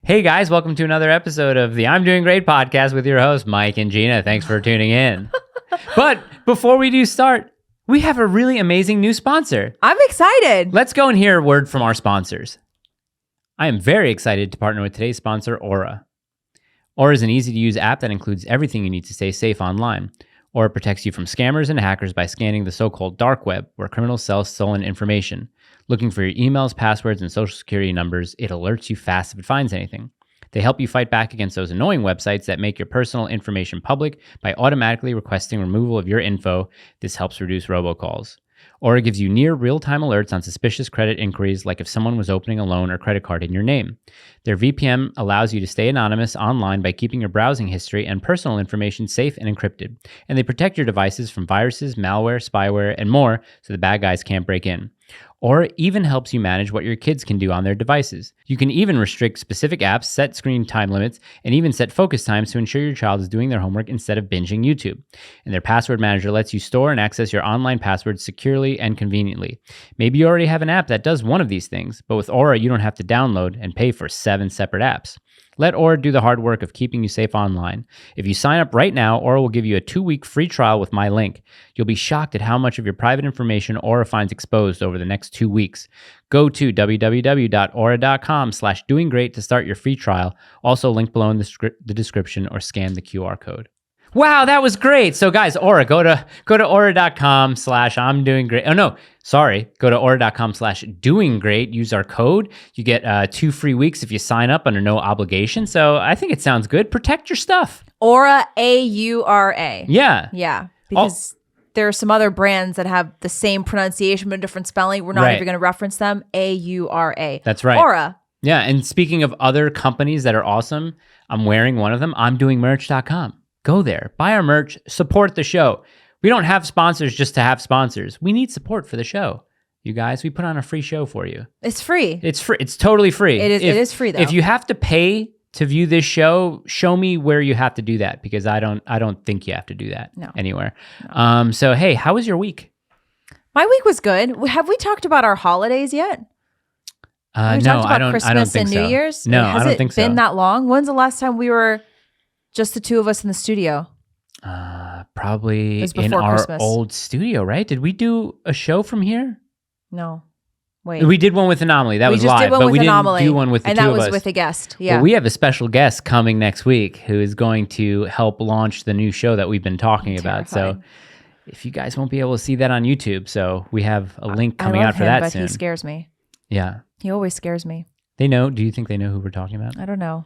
Hey guys, welcome to another episode of the I'm Doing Great podcast with your hosts, Mike and Gina. Thanks for tuning in. But before we do start, we have a really amazing new sponsor. I'm excited. Let's go and hear a word from our sponsors. I am very excited to partner with today's sponsor, Aura. Aura is an easy-to-use app that includes everything you need to stay safe online. Aura protects you from scammers and hackers by scanning the so-called dark web, where criminals sell stolen information. Looking for your emails, passwords, and social security numbers, it alerts you fast if it finds anything. They help you fight back against those annoying websites that make your personal information public by automatically requesting removal of your info. This helps reduce robocalls. Aura gives you near real-time alerts on suspicious credit inquiries, like if someone was opening a loan or credit card in your name. Their VPN allows you to stay anonymous online by keeping your browsing history and personal information safe and encrypted. And they protect your devices from viruses, malware, spyware, and more, so the bad guys can't break in. Aura even helps you manage what your kids can do on their devices. You can even restrict specific apps, set screen time limits, and even set focus times to ensure your child is doing their homework instead of binging YouTube. And their password manager lets you store and access your online passwords securely and conveniently. Maybe you already have an app that does one of these things, but with Aura, you don't have to download and pay for 7 separate apps. Let Aura do the hard work of keeping you safe online. If you sign up right now, Aura will give you a 2-week free trial with my link. You'll be shocked at how much of your private information Aura finds exposed over the next 2 weeks. Go to www.aura.com/doinggreat to start your free trial. Also linked below in the description, or scan the QR code. Wow, that was great. So guys, Aura, go to aura.com/I'm doing great. Oh no, sorry. Go to aura.com/doing great. Use our code. You get 2 free weeks if you sign up under no obligation. So I think it sounds good. Protect your stuff. Aura, A-U-R-A. Yeah. Yeah, because there are some other brands that have the same pronunciation but a different spelling. We're not even going to reference them. A-U-R-A. That's right. Aura. Yeah, and speaking of other companies that are awesome, I'm wearing one of them. I'mDoingMerch.com. Go there, buy our merch, support the show. We don't have sponsors just to have sponsors. We need support for the show. You guys, we put on a free show for you. It's free. It's free. It's totally free. It is free though. If you have to pay to view this show, show me where you have to do that, because I don't think you have to do that anywhere. No. So hey, how was your week? My week was good. Have we talked about our holidays yet? No, I don't Christmas think and so. New Year's? No, I don't think so. Has it been that long? When's the last time we were just the two of us in the studio? Probably in our Christmas. old studio, right? Did we do a show from here? No. Wait. We did one with Anomaly. That was live, but we didn't do one with the two of us. And that was with a guest. Yeah. Well, we have a special guest coming next week who is going to help launch the new show that we've been talking about. So if you guys won't be able to see that on YouTube, so we have a link coming out for that but soon. He scares me. Yeah. He always scares me. They know. Do you think they know who we're talking about? I don't know.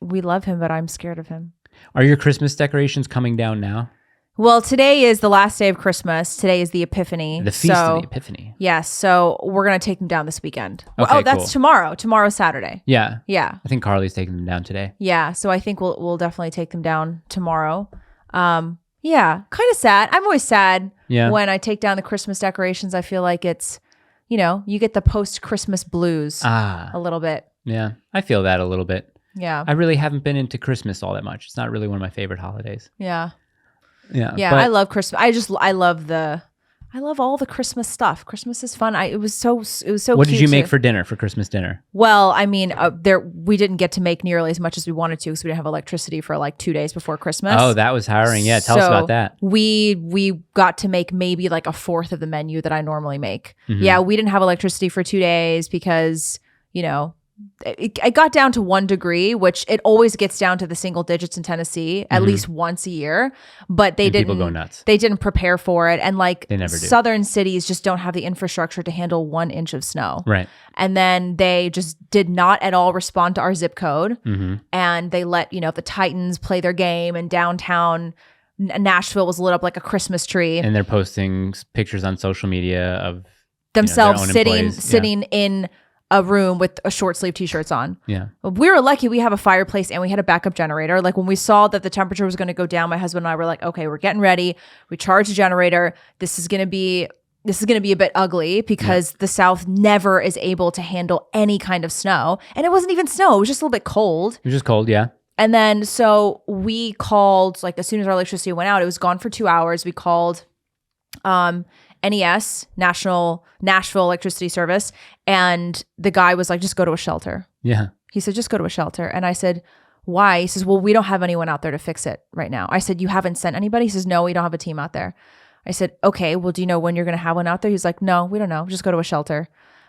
We love him, but I'm scared of him. Are your Christmas decorations coming down now? Well, today is the last day of Christmas. Today is the Epiphany. The Feast of the Epiphany. Yes. So we're going to take them down this weekend. Okay, that's cool. Tomorrow. Tomorrow's Saturday. Yeah. Yeah. I think Carly's taking them down today. Yeah. So I think we'll definitely take them down tomorrow. Yeah. Kind of sad. I'm always sad when I take down the Christmas decorations. I feel like it's, you get the post-Christmas blues a little bit. Yeah. I feel that a little bit. Yeah. I really haven't been into Christmas all that much. It's not really one of my favorite holidays. Yeah. Yeah. Yeah. I love Christmas. I love all the Christmas stuff. Christmas is fun. It was so What did you make for dinner, for Christmas dinner? Well, I mean, we didn't get to make nearly as much as we wanted to because we didn't have electricity for like 2 days before Christmas. Oh, that was harrowing. Yeah. Tell us about that. We got to make maybe like a fourth of the menu that I normally make. Mm-hmm. Yeah. We didn't have electricity for 2 days because, it got down to 1 degree, which it always gets down to the single digits in Tennessee at least once a year. But people go nuts. They didn't prepare for it, and like they never do. Southern cities just don't have the infrastructure to handle 1 inch of snow. Right. And then they just did not at all respond to our zip code, and they let the Titans play their game, and downtown Nashville was lit up like a Christmas tree. And they're posting pictures on social media of themselves sitting in a room with a short sleeve t-shirts on. Yeah. We were lucky we have a fireplace and we had a backup generator. Like when we saw that the temperature was going to go down, my husband and I were like, okay, we're getting ready. We charged a generator. This is going to be a bit ugly because the South never is able to handle any kind of snow. And it wasn't even snow. It was just a little bit cold. It was just cold. Yeah. And then, so we called, like as soon as our electricity went out, it was gone for 2 hours. We called, NES, Nashville Electricity Service, and the guy was like, just go to a shelter. Yeah. He said, just go to a shelter. And I said, why? He says, well, we don't have anyone out there to fix it right now. I said, you haven't sent anybody? He says, no, we don't have a team out there. I said, okay, well, do you know when you're going to have one out there? He's like, no, we don't know. Just go to a shelter.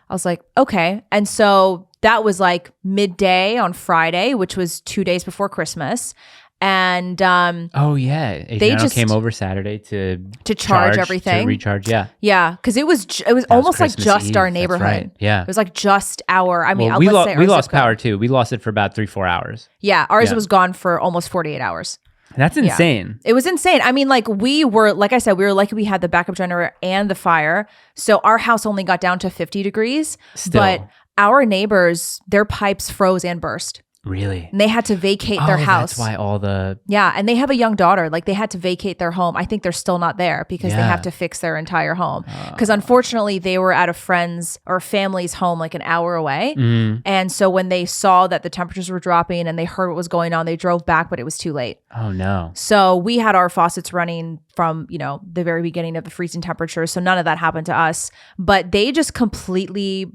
I was like, okay. And so that was like midday on Friday, which was 2 days before Christmas. And oh yeah, Adriano came over Saturday to charge everything, to recharge. Yeah, because it was almost like just Eve. our neighborhood. Right. Yeah, it was like just our. I mean, well, we lost power too. We lost it for about 3-4 hours. Yeah, ours was gone for almost 48 hours. That's insane. Yeah. It was insane. I mean, like like I said, we were lucky we had the backup generator and the fire. So our house only got down to 50 degrees. Still. But our neighbors, their pipes froze and burst. Really? And they had to vacate their house. That's why all the... Yeah, and they have a young daughter. Like they had to vacate their home. I think they're still not there because they have to fix their entire home. Because unfortunately, they were at a friend's or family's home like an hour away. Mm-hmm. And so when they saw that the temperatures were dropping and they heard what was going on, they drove back, but it was too late. Oh, no. So we had our faucets running from, the very beginning of the freezing temperatures. So none of that happened to us. But they just completely...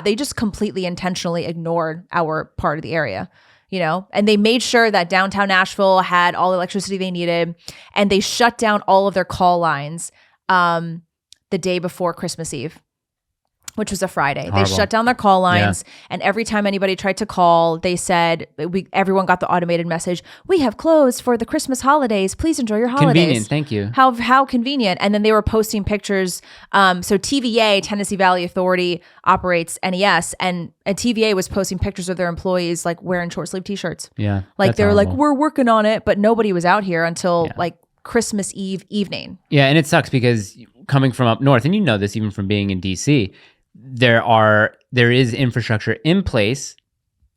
they just completely intentionally ignored our part of the area, and they made sure that downtown Nashville had all the electricity they needed, and they shut down all of their call lines the day before Christmas Eve, which was a Friday. Horrible. They shut down their call lines, and every time anybody tried to call, they said, everyone got the automated message, we have closed for the Christmas holidays. Please enjoy your holidays. Convenient, thank you. How convenient. And then they were posting pictures. So TVA, Tennessee Valley Authority, operates NES, and TVA was posting pictures of their employees like wearing short sleeve t-shirts. Yeah. Like they were like, we're working on it, but nobody was out here until like Christmas Eve evening. Yeah, and it sucks because coming from up north, and you know this even from being in DC, there is infrastructure in place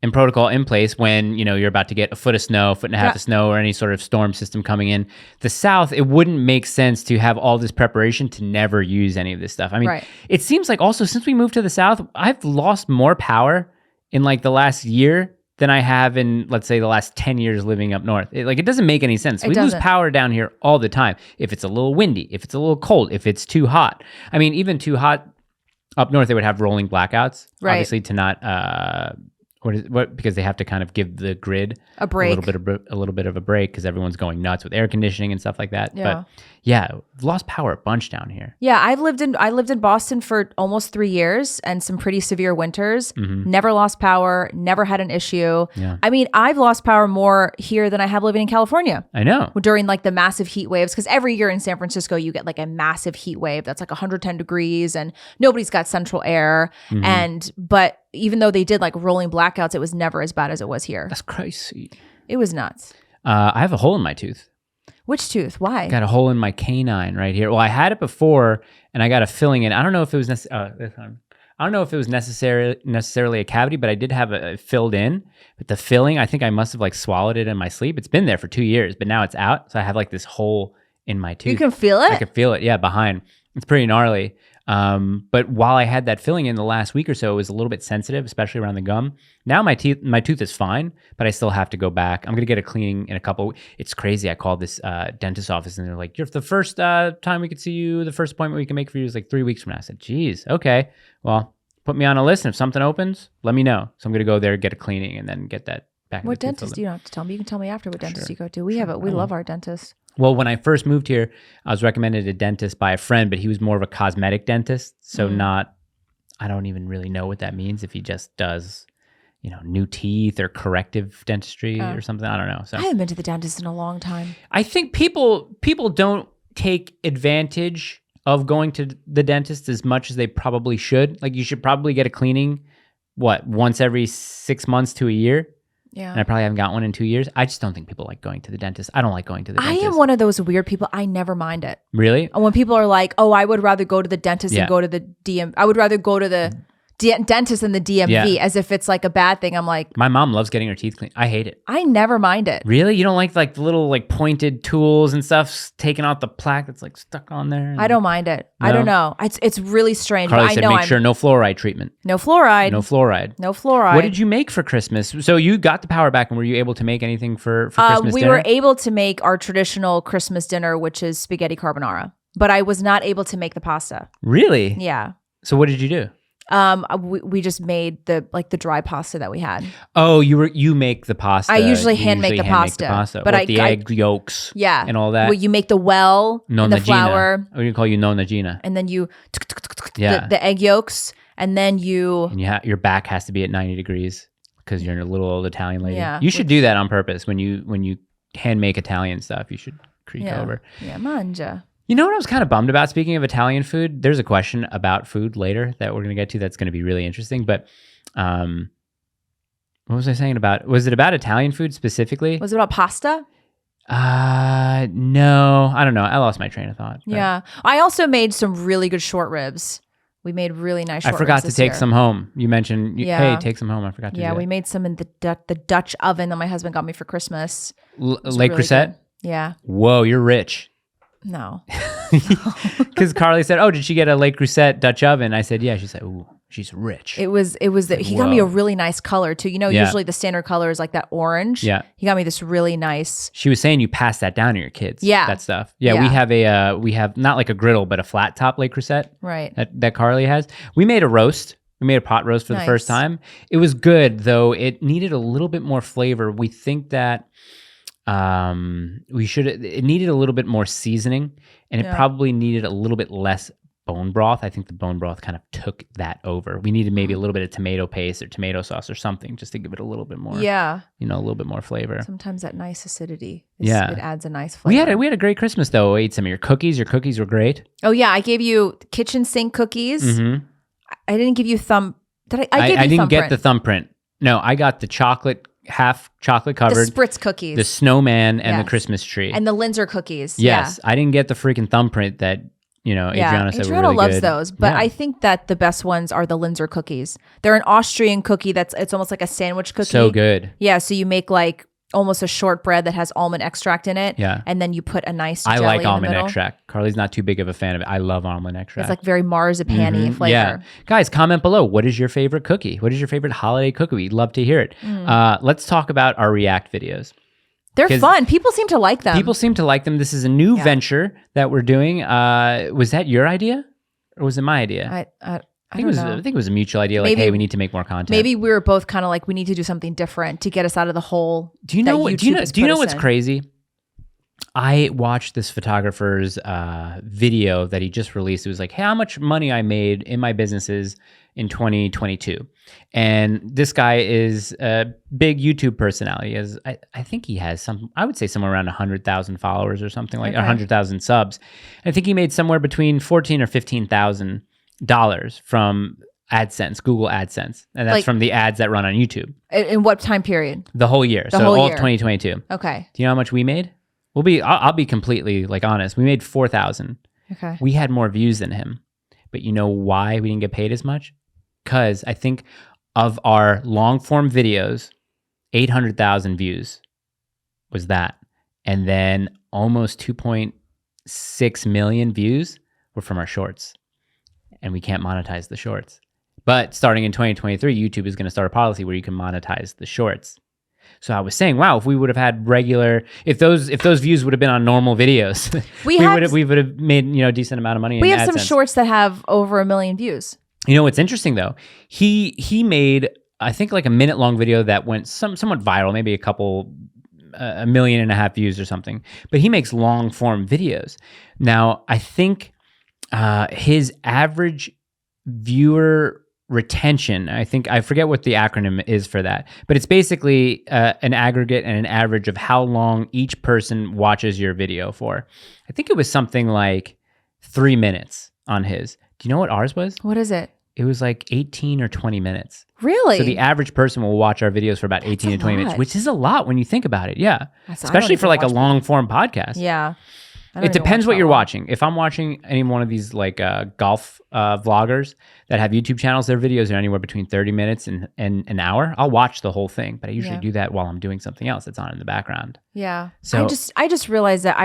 and protocol in place when you're about to get a foot of snow, foot and a half of snow, or any sort of storm system coming in. The South, it wouldn't make sense to have all this preparation to never use any of this stuff. I mean, It seems like also since we moved to the South, I've lost more power in like the last year than I have in, let's say, the last 10 years living up north. It doesn't make any sense. We lose power down here all the time. If it's a little windy, if it's a little cold, if it's too hot. I mean, even too hot. Up north, they would have rolling blackouts, obviously, to not because they have to kind of give the grid a break, a little bit of a break because everyone's going nuts with air conditioning and stuff like that. Yeah. But yeah, we've lost power a bunch down here. Yeah, I lived in Boston for almost 3 years and some pretty severe winters. Mm-hmm. Never lost power, never had an issue. Yeah. I mean, I've lost power more here than I have living in California. I know. During like the massive heat waves, because every year in San Francisco, you get like a massive heat wave that's like 110 degrees and nobody's got central air. Mm-hmm. But even though they did like rolling blackouts, it was never as bad as it was here. That's crazy. It was nuts. I have a hole in my tooth. Which tooth? Why? Got a hole in my canine right here. Well, I had it before, and I got a filling in. I don't know if it was necessarily a cavity, but I did have it filled in. But the filling, I think I must have like swallowed it in my sleep. It's been there for 2 years, but now it's out. So I have like this hole in my tooth. You can feel it? I can feel it. Yeah, behind. It's pretty gnarly. But while I had that filling in the last week or so, it was a little bit sensitive, especially around the gum. Now my tooth is fine, but I still have to go back. I'm going to get a cleaning in a couple. It's crazy. I called this dentist office and they're like, "You're the first time we could see you. The first appointment we can make for you is like 3 weeks from now." I said, "Geez, okay. Well, put me on a list. And if something opens, let me know." So I'm going to go there, get a cleaning, and then get that back. What dentist? You don't have to tell me. You can tell me after what dentist you go to. We love our dentist. Well, when I first moved here, I was recommended a dentist by a friend, but he was more of a cosmetic dentist. So I don't even really know what that means if he just does, new teeth or corrective dentistry or something. I don't know. So I haven't been to the dentist in a long time. I think people don't take advantage of going to the dentist as much as they probably should. Like you should probably get a cleaning, once every 6 months to a year? Yeah. And I probably haven't got one in 2 years. I just don't think people like going to the dentist. I don't like going to the dentist. I am one of those weird people. I never mind it. Really? When people are like, "Oh, I would rather go to the dentist than go to the DM. I would rather go to the dentist than the DMV," as if it's like a bad thing. I'm like, my mom loves getting her teeth cleaned. I hate it. I never mind it. Really? You don't like the little like pointed tools and stuff taking out the plaque that's like stuck on there? I don't mind it. No? I don't know. It's really strange. Carly said, make sure no fluoride treatment. No fluoride. No fluoride. No fluoride. What did you make for Christmas? So you got the power back, and were you able to make anything for Christmas dinner? We were able to make our traditional Christmas dinner, which is spaghetti carbonara, but I was not able to make the pasta. Really? Yeah. So what did you do? We just made the dry pasta that we had. Oh, you make the pasta. I usually hand make the pasta, but the egg yolks, and all that. Well, you make the well and the flour. Gina. We call you Nonna Gina. And then you the egg yolks, and then your back has to be at 90 degrees because you're a little old Italian lady. Yeah, you should do that on purpose when you hand make Italian stuff. You should creak over. Yeah, mangia. You know what I was kind of bummed about? Speaking of Italian food, there's a question about food later that we're going to get to that's going to be really interesting. But what was I saying about? Was it about Italian food specifically? Was it about pasta? No, I don't know. I lost my train of thought. But. Yeah, I also made some really good short ribs. We made really nice short ribs. I forgot to take year. some home. You mentioned, hey, take some home. I forgot to do that. Yeah, we made some in the Dutch oven that my husband got me for Christmas. Le Creuset? Yeah. Whoa, you're rich. No. Because Carly said, "Oh, did she get a Le Creuset Dutch oven?" I said, "Yeah." She said, "Ooh, she's rich." He got me a really nice color too. Usually the standard color is like that orange. Yeah. He got me this really nice. She was saying you pass that down to your kids. Yeah. That stuff. Yeah. We have not like a griddle, but a flat top Le Creuset. Right. That Carly has. We made a roast. We made a pot roast for the first time. It was good, though. It needed a little bit more flavor. We think that it needed a little bit more seasoning, and it probably needed a little bit less bone broth. I think the bone broth kind of took that over. We needed maybe a little bit of tomato paste or tomato sauce or something just to give it a little bit more, a little bit more flavor. Sometimes that nice acidity, it adds a nice flavor. We had a great Christmas though. I ate some of your cookies. Your cookies were great. Oh yeah, I gave you kitchen sink cookies. Mm-hmm. I didn't give you thumb. I didn't get the thumbprint. No, I got the half chocolate covered. The spritz cookies. The snowman and the Christmas tree. And the Linzer cookies. Yes. I didn't get the freaking thumbprint that, Adriana said were really loves good. those. But I think that the best ones are the Linzer cookies. They're an Austrian cookie it's almost like a sandwich cookie. So good. Yeah. So you make like almost a shortbread that has almond extract in it. Yeah. And then you put a nice jelly I like in almond the middle. Extract. Carly's not too big of a fan of it. I love almond extract. It's like very marzipan-y flavor. Yeah. Guys, comment below. What is your favorite cookie? What is your favorite holiday cookie? We'd love to hear it. Let's talk about our React videos. They're fun. People seem to like them. People seem to like them. This is a new venture that we're doing. Was that your idea or was it my idea? I think it was a mutual idea. Like, hey, we need to make more content. Maybe we were both kind of like, we need to do something different to get us out of the hole. Do you know what's crazy? I watched this photographer's video that he just released. It was like, hey, how much money I made in my businesses in 2022. And this guy is a big YouTube personality. I think he has I would say somewhere around 100,000 followers or something like 100,000 subs. I think he made somewhere between $14,000 or $15,000 from AdSense, Google AdSense. And that's from the ads that run on YouTube. In what time period? The whole year. All of 2022. Okay. Do you know how much we made? I'll be completely honest. We made 4,000. Okay. We had more views than him. But you know why we didn't get paid as much? Because I think of our long form videos, 800,000 views was that. And then almost 2.6 million views were from our shorts. And we can't monetize the shorts. But starting in 2023, YouTube is going to start a policy where you can monetize the shorts. So I was saying, wow, if we would have had if those views would have been on normal videos, we would have made a decent amount of money. We have some shorts that have over 1 million views. You know what's interesting though? He made I think like a minute long video that went somewhat viral, maybe a 1.5 million views or something. But he makes long form videos. Now I think his average viewer retention, I forget what the acronym is for that, but it's basically an aggregate and an average of how long each person watches your video for. I think it was something like 3 minutes on his. Do you know what ours was? What is it? It was like 18 or 20 minutes. Really? So the average person will watch our videos for about 18 to 20 minutes, which is a lot when you think about it. Yeah. Especially for like a long form podcast. Yeah. It depends what you're watching. If I'm watching any one of these like golf vloggers that have YouTube channels, their videos are anywhere between 30 minutes and an hour. I'll watch the whole thing, but I usually do that while I'm doing something else that's on in the background. Yeah. So I just realized that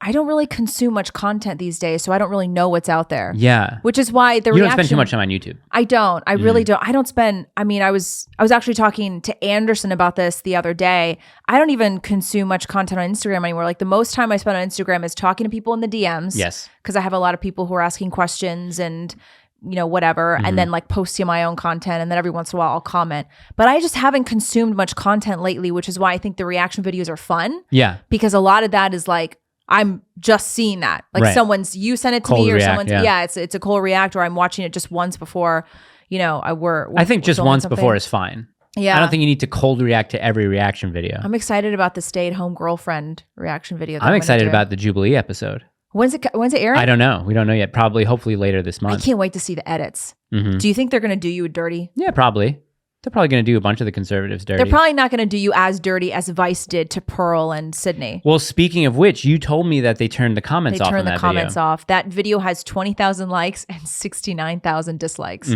I don't really consume much content these days, so I don't really know what's out there. Yeah. Which is why you don't spend too much time on YouTube. I don't. I really don't. I don't spend, I was actually talking to Anderson about this the other day. I don't even consume much content on Instagram anymore. Like the most time I spend on Instagram is talking to people in the DMs. Yes. Because I have a lot of people who are asking questions and whatever, and then like posting my own content, and then every once in a while I'll comment. But I just haven't consumed much content lately, which is why I think the reaction videos are fun. Yeah. Because a lot of that is like, I'm just seeing that. Like you sent it to me, or someone's, it's a cold react, or I'm watching it just once before, I think just once before is fine. Yeah. I don't think you need to cold react to every reaction video. I'm excited about the stay-at-home girlfriend reaction video. I'm excited about the Jubilee episode. When's it airing? I don't know. We don't know yet. Probably, hopefully later this month. I can't wait to see the edits. Do you think they're going to do you dirty? Yeah, probably. They're probably going to do a bunch of the conservatives dirty. They're probably not going to do you as dirty as Vice did to Pearl and Sydney. Well, speaking of which, you told me that they turned the comments off. They turned the comments off. That video has 20,000 likes and 69,000 dislikes.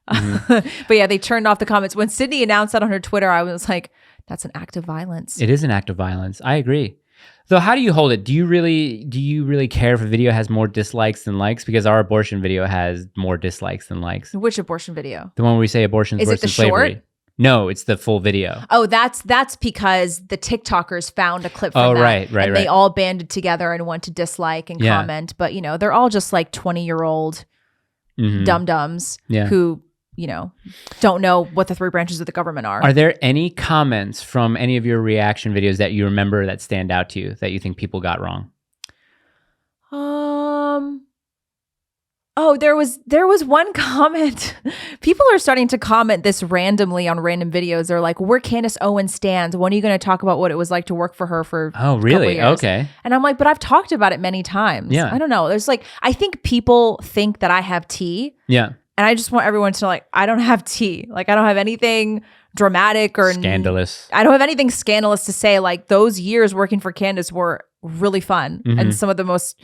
But yeah, they turned off the comments. When Sydney announced that on her Twitter, I was like, that's an act of violence. It is an act of violence. I agree. So how do you hold it? Do you really care if a video has more dislikes than likes? Because our abortion video has more dislikes than likes. Which abortion video? The one where we say abortion is worse than slavery. Short? No, it's the full video. Oh, that's because the TikTokers found a clip from that. Right. And they all banded together and went to dislike and comment. But, they're all just like 20-year-old dum-dums who, don't know what the three branches of the government are. Are there any comments from any of your reaction videos that you remember that stand out to you that you think people got wrong? Oh, there was one comment. People are starting to comment this randomly on random videos. They're like, "We're Candace Owens stands. When are you going to talk about what it was like to work for her for?" Oh, really? Okay. And I'm like, but I've talked about it many times. Yeah. I don't know. There's like, I think people think that I have tea. Yeah. And I just want everyone to know, like, I don't have tea. Like, I don't have anything dramatic or scandalous. I don't have anything scandalous to say. Like, those years working for Candace were really fun and some of the most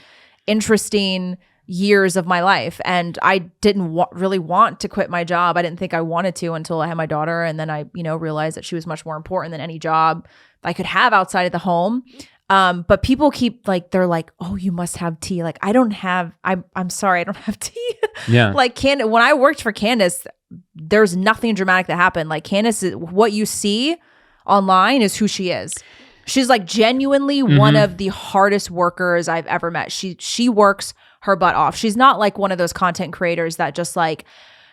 interesting years of my life. And I didn't really want to quit my job. I didn't think I wanted to until I had my daughter. And then I, realized that she was much more important than any job I could have outside of the home. But people keep like, they're like, oh, you must have tea. Like, I'm sorry, I don't have tea. Yeah. Like when I worked for Candace, there's nothing dramatic that happened. Like Candace, what you see online is who she is. She's like genuinely one of the hardest workers I've ever met. She works her butt off. She's not like one of those content creators that just like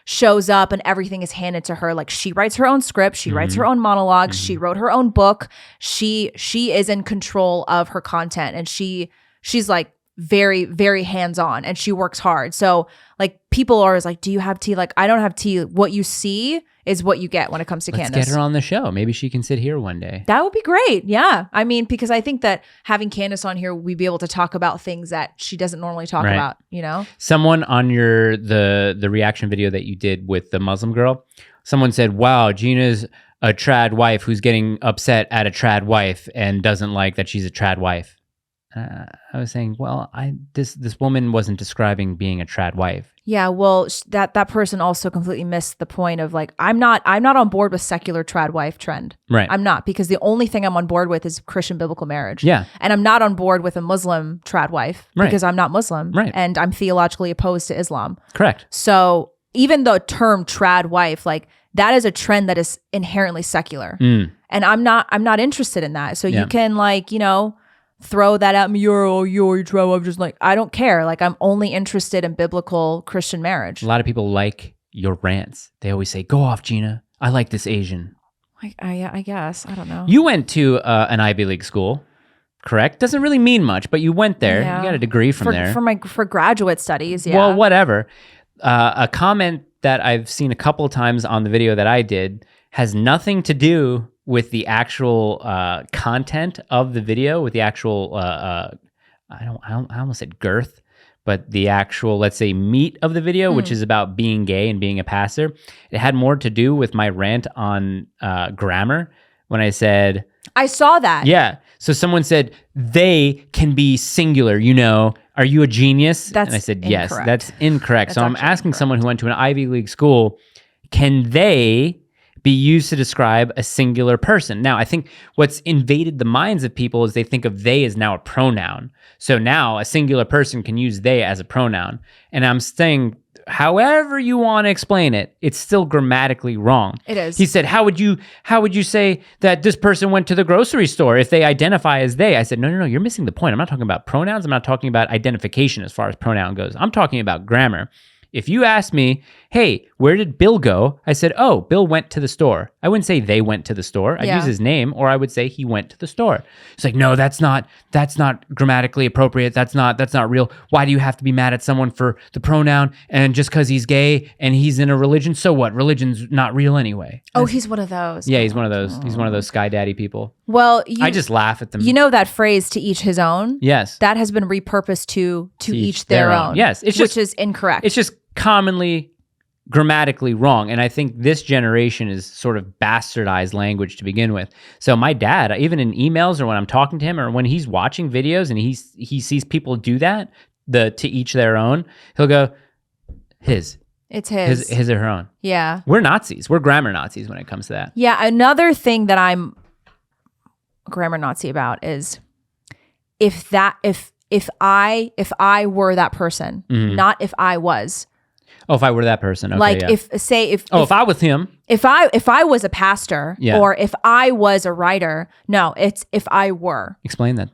shows up and everything is handed to her. Like she writes her own script, she writes her own monologues, she wrote her own book. She is in control of her content, and she's like very, very hands-on, and she works hard. So like people are always like, do you have tea? Like, I don't have tea. What you see is what you get when it comes to Candace. Let's get her on the show. Maybe she can sit here one day. That would be great. Yeah. I mean, because I think that having Candace on here, we'd be able to talk about things that she doesn't normally talk about, Someone on the reaction video that you did with the Muslim girl, someone said, wow, Gina's a trad wife who's getting upset at a trad wife and doesn't like that she's a trad wife. I was saying, well, this woman wasn't describing being a trad wife. Yeah, well, that person also completely missed the point of like, I'm not on board with secular trad wife trend. Right. I'm not, because the only thing I'm on board with is Christian biblical marriage. Yeah. And I'm not on board with a Muslim trad wife because I'm not Muslim. Right. And I'm theologically opposed to Islam. Correct. So even the term trad wife, like that is a trend that is inherently secular. And I'm not interested in that. So you can like, throw that at me, you're trouble. I'm just like, I don't care. Like, I'm only interested in biblical Christian marriage. A lot of people like your rants. They always say, go off, Gina. I like this Asian. I guess. I don't know. You went to an Ivy League school, correct? Doesn't really mean much, but you went there. Yeah. You got a degree from there. For graduate studies, yeah. Well, whatever. A comment that I've seen a couple of times on the video that I did has nothing to do with the actual content of the video, with the actual I almost said girth, but the actual, let's say, meat of the video, which is about being gay and being a pastor. It had more to do with my rant on grammar when I said, I saw that. Yeah. So someone said, they can be singular, are you a genius? And I said, incorrect. yes, that's incorrect. So I'm asking incorrect. someone who went to an Ivy League school, can they be used to describe a singular person? Now, I think what's invaded the minds of people is they think of they as now a pronoun. So now a singular person can use they as a pronoun. And I'm saying, however you want to explain it, it's still grammatically wrong. It is. He said, how would you say that this person went to the grocery store if they identify as they? I said, no, you're missing the point. I'm not talking about pronouns. I'm not talking about identification as far as pronoun goes. I'm talking about grammar. If you ask me, hey, where did Bill go? I said, oh, Bill went to the store. I wouldn't say they went to the store. I'd use his name, or I would say he went to the store. It's like, no, that's not grammatically appropriate. That's not real. Why do you have to be mad at someone for the pronoun? And just because he's gay and he's in a religion, so what? Religion's not real anyway. Oh, he's one of those. Yeah, he's one of those. He's one of those sky daddy people. Well, I just laugh at them. You know that phrase, to each his own? Yes. That has been repurposed to each their own. Yes. Which is incorrect. It's just commonly grammatically wrong. And I think this generation is sort of bastardized language to begin with. So my dad, even in emails or when I'm talking to him or when he's watching videos and he sees people do that, the to each their own, he'll go, his. It's his or her own. Yeah. We're Nazis. We're grammar Nazis when it comes to that. Yeah. Another thing that I'm grammar Nazi about is if I were that person, not if I was. Oh, if I were that person. Okay, like yeah. if I was him. If I was a pastor, yeah. or if I was a writer, no, it's if I were. Explain that.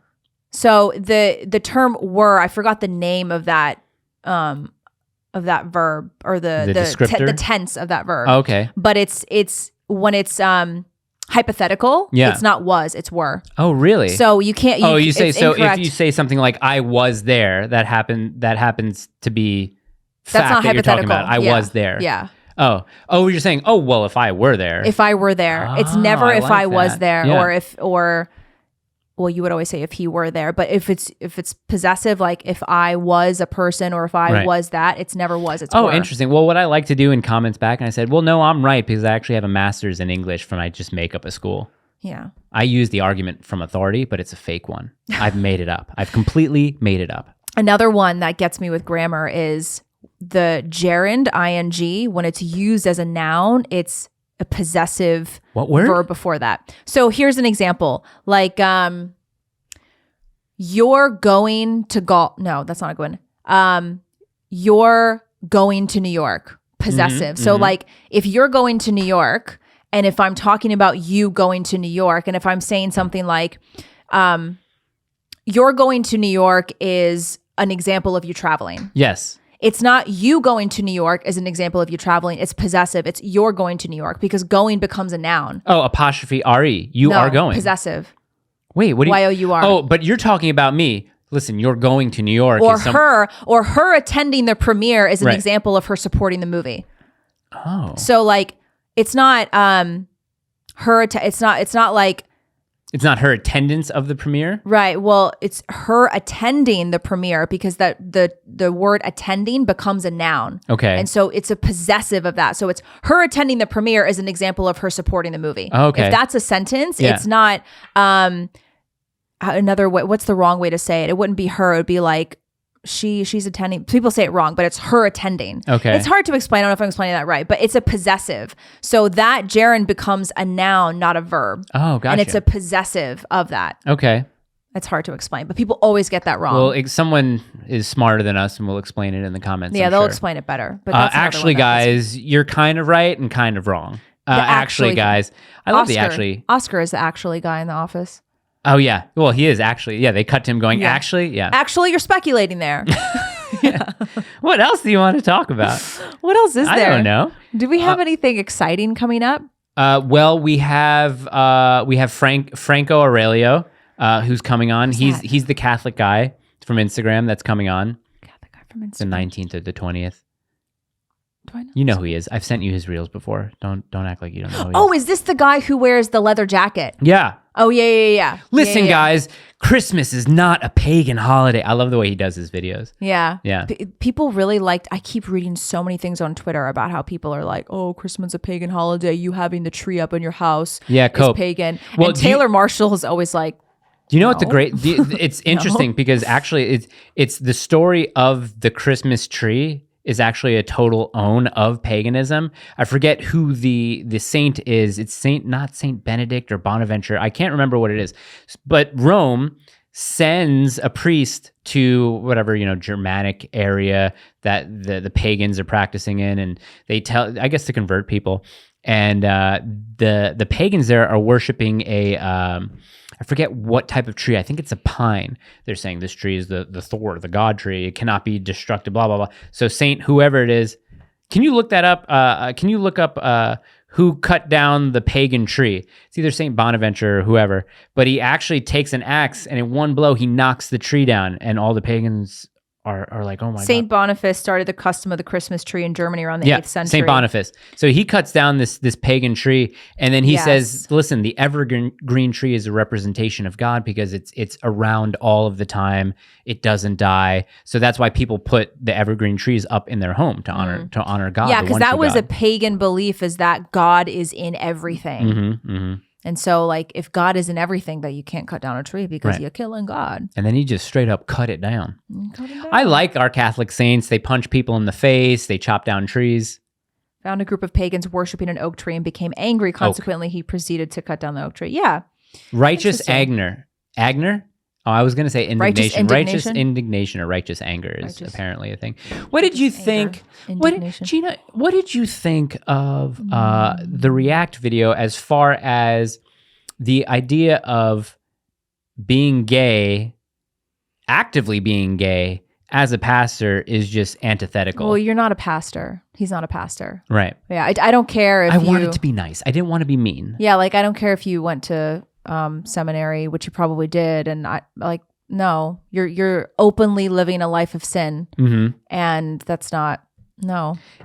So the term were, I forgot the name of that verb, or the tense of that verb. Oh, okay. But it's when it's hypothetical, yeah. It's not was, it's were. Oh, really? So you can't. You say so. Incorrect. If you say something like "I was there," that happens to be fact. That's not that hypothetical. You're talking about. I was there. Yeah. Oh, you're saying, oh, well, if I were there. If I were there, it's never if I was there, yeah. Well, you would always say if he were there, but if it's possessive, like if I was a person or if I was that, it's never was, it's were. Interesting. Well, what I like to do in comments back, and I said, well, no, I'm right because I actually have a master's in English from I just make up a school. Yeah. I use the argument from authority, but it's a fake one. I've made it up. I've completely made it up. Another one that gets me with grammar is the gerund, ing, when it's used as a noun, it's a possessive verb before that. So here's an example. Like, you're going to golf. No, that's not a good one. You're going to New York. Possessive. So like, if you're going to New York, and if I'm talking about you going to New York, and if I'm saying something like, you're going to New York is an example of you traveling. Yes. It's not you going to New York as an example of you traveling. It's possessive. It's you're going to New York because going becomes a noun. Oh, apostrophe R-E. You are going. Possessive. Wait, what do you... Y-O-U-R. Oh, but you're talking about me. Listen, you're going to New York. Or her attending the premiere is an example of her supporting the movie. Oh. So like, it's not it's not like... It's not her attendance of the premiere? Right. Well, it's her attending the premiere because the word attending becomes a noun. Okay. And so it's a possessive of that. So it's her attending the premiere is an example of her supporting the movie. Okay. If that's a sentence, it's not another way. What's the wrong way to say it? It wouldn't be her. It would be like she's attending. People say it wrong, but it's her attending. Okay. It's hard to explain. I don't know if I'm explaining that right, but it's a possessive. So that gerund becomes a noun, not a verb. Oh, gotcha. And it's a possessive of that. Okay. It's hard to explain, but people always get that wrong. Well, someone is smarter than us and will explain it in the comments. Yeah, they'll sure. explain it better. But that's actually, guys, you're kind of right and kind of wrong. Actually, guys. I love the actually. Oscar is the actually guy in The Office. Oh, yeah. Well, he is actually. Yeah, they cut to him going, actually, yeah. Actually, you're speculating there. Yeah. What else do you want to talk about? What else is there? I don't know. Do we have anything exciting coming up? Well, we have Franco Aurelio, who's coming on. He's the Catholic guy from Instagram that's coming on. Catholic guy from Instagram. The 19th or the 20th. Do I know? You know who he is. I've sent you his reels before. Don't act like you don't know who he is. Oh, is this the guy who wears the leather jacket? Yeah. Oh, yeah. Listen, guys, Christmas is not a pagan holiday. I love the way he does his videos. Yeah. Yeah. People really I keep reading so many things on Twitter about how people are like, oh, Christmas is a pagan holiday. You having the tree up in your house is pagan. Well, and Taylor Marshall is always like, do you know what it's interesting because actually it's the story of the Christmas tree is actually a total own of paganism. I forget who the saint is. It's not Saint Benedict or Bonaventure. I can't remember what it is. But Rome sends a priest to whatever, Germanic area that the pagans are practicing in, and they tell, I guess, to convert people. and the pagans there are worshiping a I forget what type of tree. I think it's a pine. They're saying this tree is the Thor, the god tree. It cannot be destructed. Blah blah blah. So Saint whoever it is, can you look that up? Can you look up who cut down the pagan tree? It's either Saint Bonaventure or whoever. But he actually takes an axe and in one blow he knocks the tree down, and all the pagans are like, oh my god. Saint Boniface started the custom of the Christmas tree in Germany around the 8th century. Saint Boniface. So he cuts down this pagan tree, and then he says, listen, the evergreen tree is a representation of God because it's around all of the time. It doesn't die. So that's why people put the evergreen trees up in their home to honor God. Yeah, because that was a pagan belief, is that God is in everything. And so, like, if God is in everything, that you can't cut down a tree because you're killing God. And then he just straight up cut it down. I like our Catholic saints. They punch people in the face. They chop down trees. Found a group of pagans worshiping an oak tree and became angry. Consequently, he proceeded to cut down the oak tree. Yeah. Righteous Agner. Agner? Oh, I was going to say indignation. Righteous indignation or righteous anger is apparently a thing. What did you think? Gina, what did you think of the React video as far as the idea of being gay, actively being gay as a pastor is just antithetical? Well, you're not a pastor. He's not a pastor. Right. Yeah, I don't care if I wanted to be nice. I didn't want to be mean. Yeah, like I don't care if you went to seminary, which you probably did, and no, you're openly living a life of sin, and that's not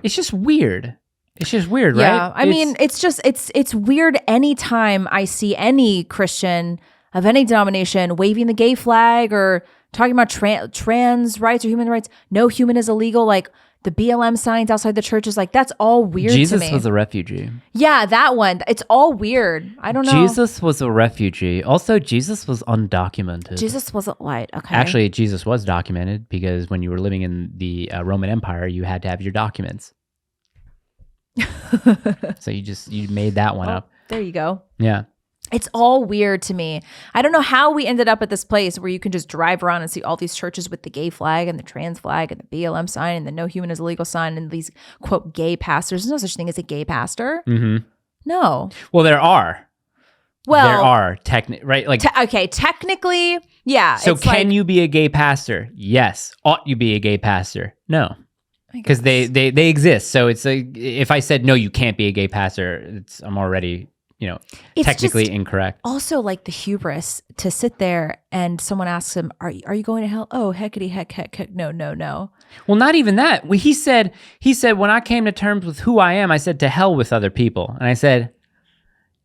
It's just weird. It's just weird, right? Yeah, I mean, it's weird anytime I see any Christian of any denomination waving the gay flag or talking about trans rights or human rights. No human is illegal. Like the BLM signs outside the church is like, that's all weird to me. Jesus was a refugee. Yeah, that one. It's all weird. I don't know. Jesus was a refugee. Also, Jesus was undocumented. Jesus wasn't white. Okay. Actually, Jesus was documented because when you were living in the Roman Empire, you had to have your documents. So you made that one up. There you go. Yeah. It's all weird to me. I don't know how we ended up at this place where you can just drive around and see all these churches with the gay flag and the trans flag and the BLM sign and the no human is illegal sign and these, quote, gay pastors. There's no such thing as a gay pastor. No. Well, there are. Well, there are right? Like, okay, technically, yeah. So can you be a gay pastor? Yes. Ought you be a gay pastor? No. Because they exist. So it's like, if I said, no, you can't be a gay pastor, I'm already... it's technically incorrect. Also, like the hubris to sit there and someone asks him, are you going to hell? Oh, heckity heck, no. Well, not even that. He said, when I came to terms with who I am, I said, to hell with other people. And I said,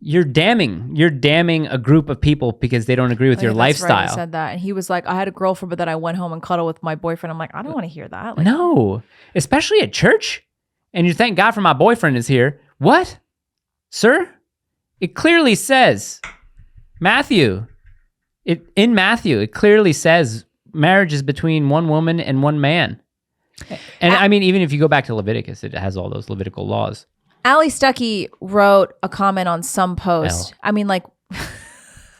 you're damning a group of people because they don't agree with your lifestyle. Right, he said that. And he was like, I had a girlfriend, but then I went home and cuddled with my boyfriend. I'm like, I don't want to hear that. Like, no, especially at church. And you thank God for my boyfriend is here. What? Sir? It clearly says, in Matthew, it clearly says marriage is between one woman and one man. And I mean, even if you go back to Leviticus, it has all those Levitical laws. Allie Stuckey wrote a comment on some post. I mean, like...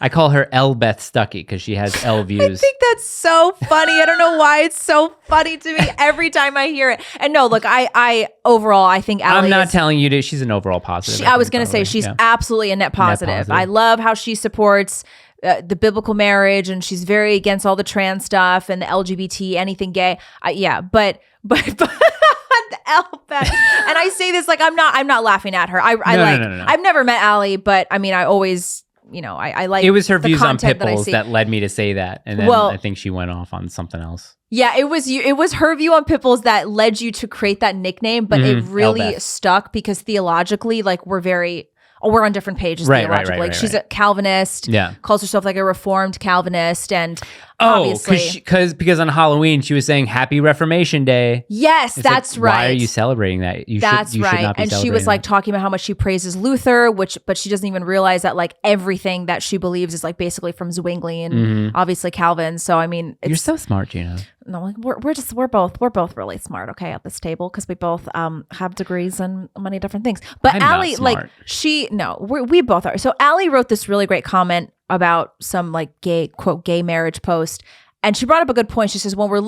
I call her L. Beth Stuckey because she has L views. I think that's so funny. I don't know why it's so funny to me every time I hear it. And no, look, I overall, I think Allie I'm not telling you to. She's an overall positive. I was going to say she's absolutely a net positive. I love how she supports the biblical marriage, and she's very against all the trans stuff and the LGBT, anything gay. But the L Beth. And I say this like I'm not laughing at her. No. I've never met Allie, but I mean, I always. I like it was her views on Pitbulls that led me to say that, and then I think she went off on something else. Yeah, it was her view on Pitbulls that led you to create that nickname, but it really stuck because theologically, like we're on different pages theologically. Like she's a Calvinist, calls herself like a reformed Calvinist, and obviously because on Halloween she was saying Happy Reformation Day. Yes, that's right. Why are you celebrating that? You should not be and she was like talking about how much she praises Luther, but she doesn't even realize that like everything that she believes is like basically from Zwingli and obviously Calvin. So I mean, you're so smart, Gina. No, like we're both really smart, okay, at this table because we both have degrees in many different things. But Allie, like we both are. So Allie wrote this really great comment about some like gay, quote, gay marriage post. And she brought up a good point. She says, when we're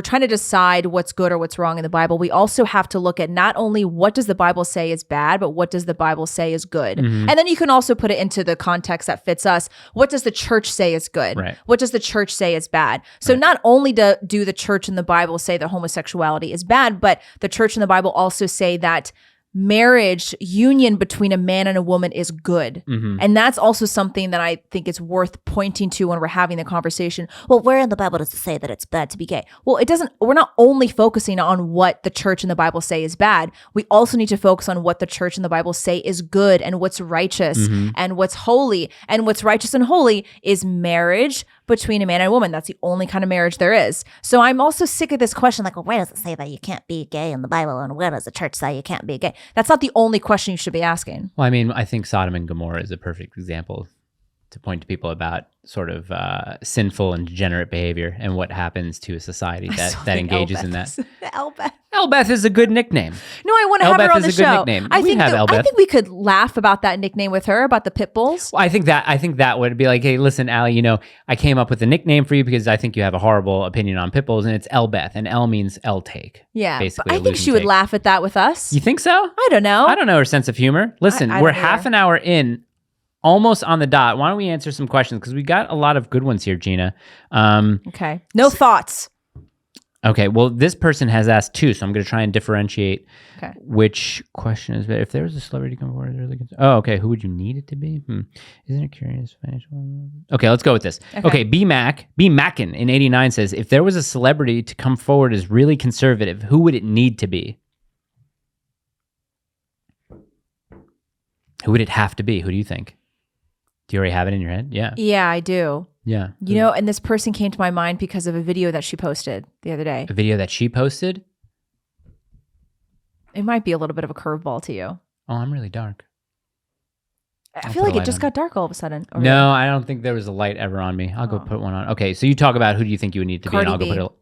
trying to decide what's good or what's wrong in the Bible, we also have to look at not only what does the Bible say is bad, but what does the Bible say is good. And then you can also put it into the context that fits us. What does the church say is good? Right. What does the church say is bad? So not only do the church and the Bible say that homosexuality is bad, but the church and the Bible also say that marriage union between a man and a woman is good. And that's also something that I think is worth pointing to when we're having the conversation. Well, where in the Bible does it say that it's bad to be gay? Well, we're not only focusing on what the church and the Bible say is bad. We also need to focus on what the church and the Bible say is good and what's righteous and what's holy. And what's righteous and holy is marriage between a man and a woman. That's the only kind of marriage there is. So I'm also sick of this question, like, well, where does it say that you can't be gay in the Bible? And where does the church say you can't be gay? That's not the only question you should be asking. Well, I mean, I think Sodom and Gomorrah is a perfect example to point to people about sort of sinful and degenerate behavior and what happens to a society that engages in that. Elbeth is a good nickname. No, I want to have her on the show. Nickname. I think we could laugh about that nickname with her, about the pit bulls. Well, I think that would be like, hey, listen, Allie, I came up with a nickname for you because I think you have a horrible opinion on pit bulls, and it's Elbeth, and El means L take. Yeah, basically. I think she would laugh at that with us. You think so? I don't know. I don't know her sense of humor. Listen, we're half an hour in. Almost on the dot. Why don't we answer some questions? Because we got a lot of good ones here, Gina. Okay. No thoughts. Okay. Well, this person has asked two, so I'm going to try and differentiate which question is better. If there was a celebrity come forward, oh, okay. Who would you need it to be? Isn't it curious? Financial? Okay, let's go with this. Okay. B Mackin in 89 says, if there was a celebrity to come forward as really conservative, who would it need to be? Who would it have to be? Who do you think? Do you already have it in your head? Yeah. Yeah, I do. Yeah. And this person came to my mind because of a video that she posted the other day. A video that she posted? It might be a little bit of a curveball to you. Oh, I'm really dark. I feel like it just got dark all of a sudden. No, I don't think there was a light ever on me. I'll go put one on. Okay, so you talk about who do you think you would need to be, and I'll go put it.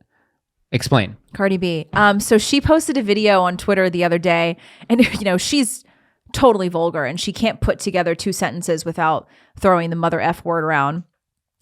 Explain. Cardi B. So she posted a video on Twitter the other day, and she's totally vulgar and she can't put together two sentences without throwing the mother F word around.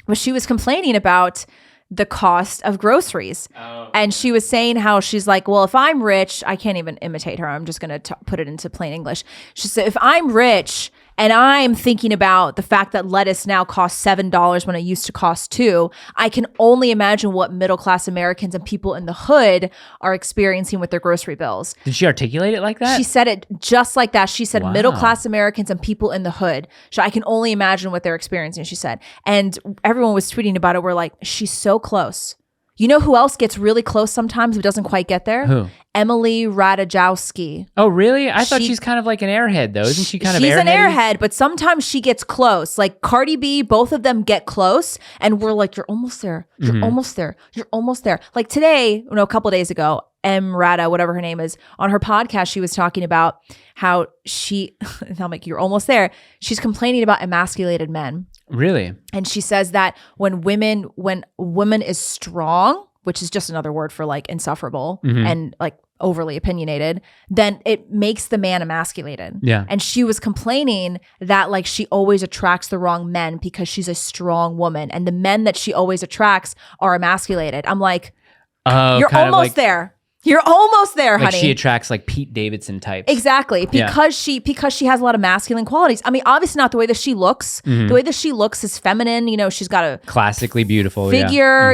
But she was complaining about the cost of groceries. And she was saying how she's like, well, if I'm rich, I can't even imitate her. I'm just going to put it into plain English. She said, if I'm rich and I'm thinking about the fact that lettuce now costs $7 when it used to cost $2, I can only imagine what middle-class Americans and people in the hood are experiencing with their grocery bills. Did she articulate it like that? She said it just like that. She said, middle-class Americans and people in the hood. So I can only imagine what they're experiencing, she said. And everyone was tweeting about it. We're like, she's so close. You know who else gets really close sometimes but doesn't quite get there? Who? Emily Ratajkowski. Oh, really? I thought she's kind of like an airhead, though. Isn't she kind of airhead? She's an airhead, but sometimes she gets close. Like Cardi B, both of them get close, and we're like, you're almost there. You're almost there. You're almost there. Like today, a couple of days ago, Rada, whatever her name is, on her podcast, she was talking about how I'm like, you're almost there. She's complaining about emasculated men. Really? And she says that when a woman is strong, which is just another word for like insufferable and like overly opinionated, then it makes the man emasculated. Yeah. And she was complaining that like she always attracts the wrong men because she's a strong woman, and the men that she always attracts are emasculated. I'm like, you're almost there. You're almost there, like honey. She attracts like Pete Davidson types. Exactly. Because she has a lot of masculine qualities. I mean, obviously not the way that she looks. The way that she looks is feminine. She's got a classically beautiful figure,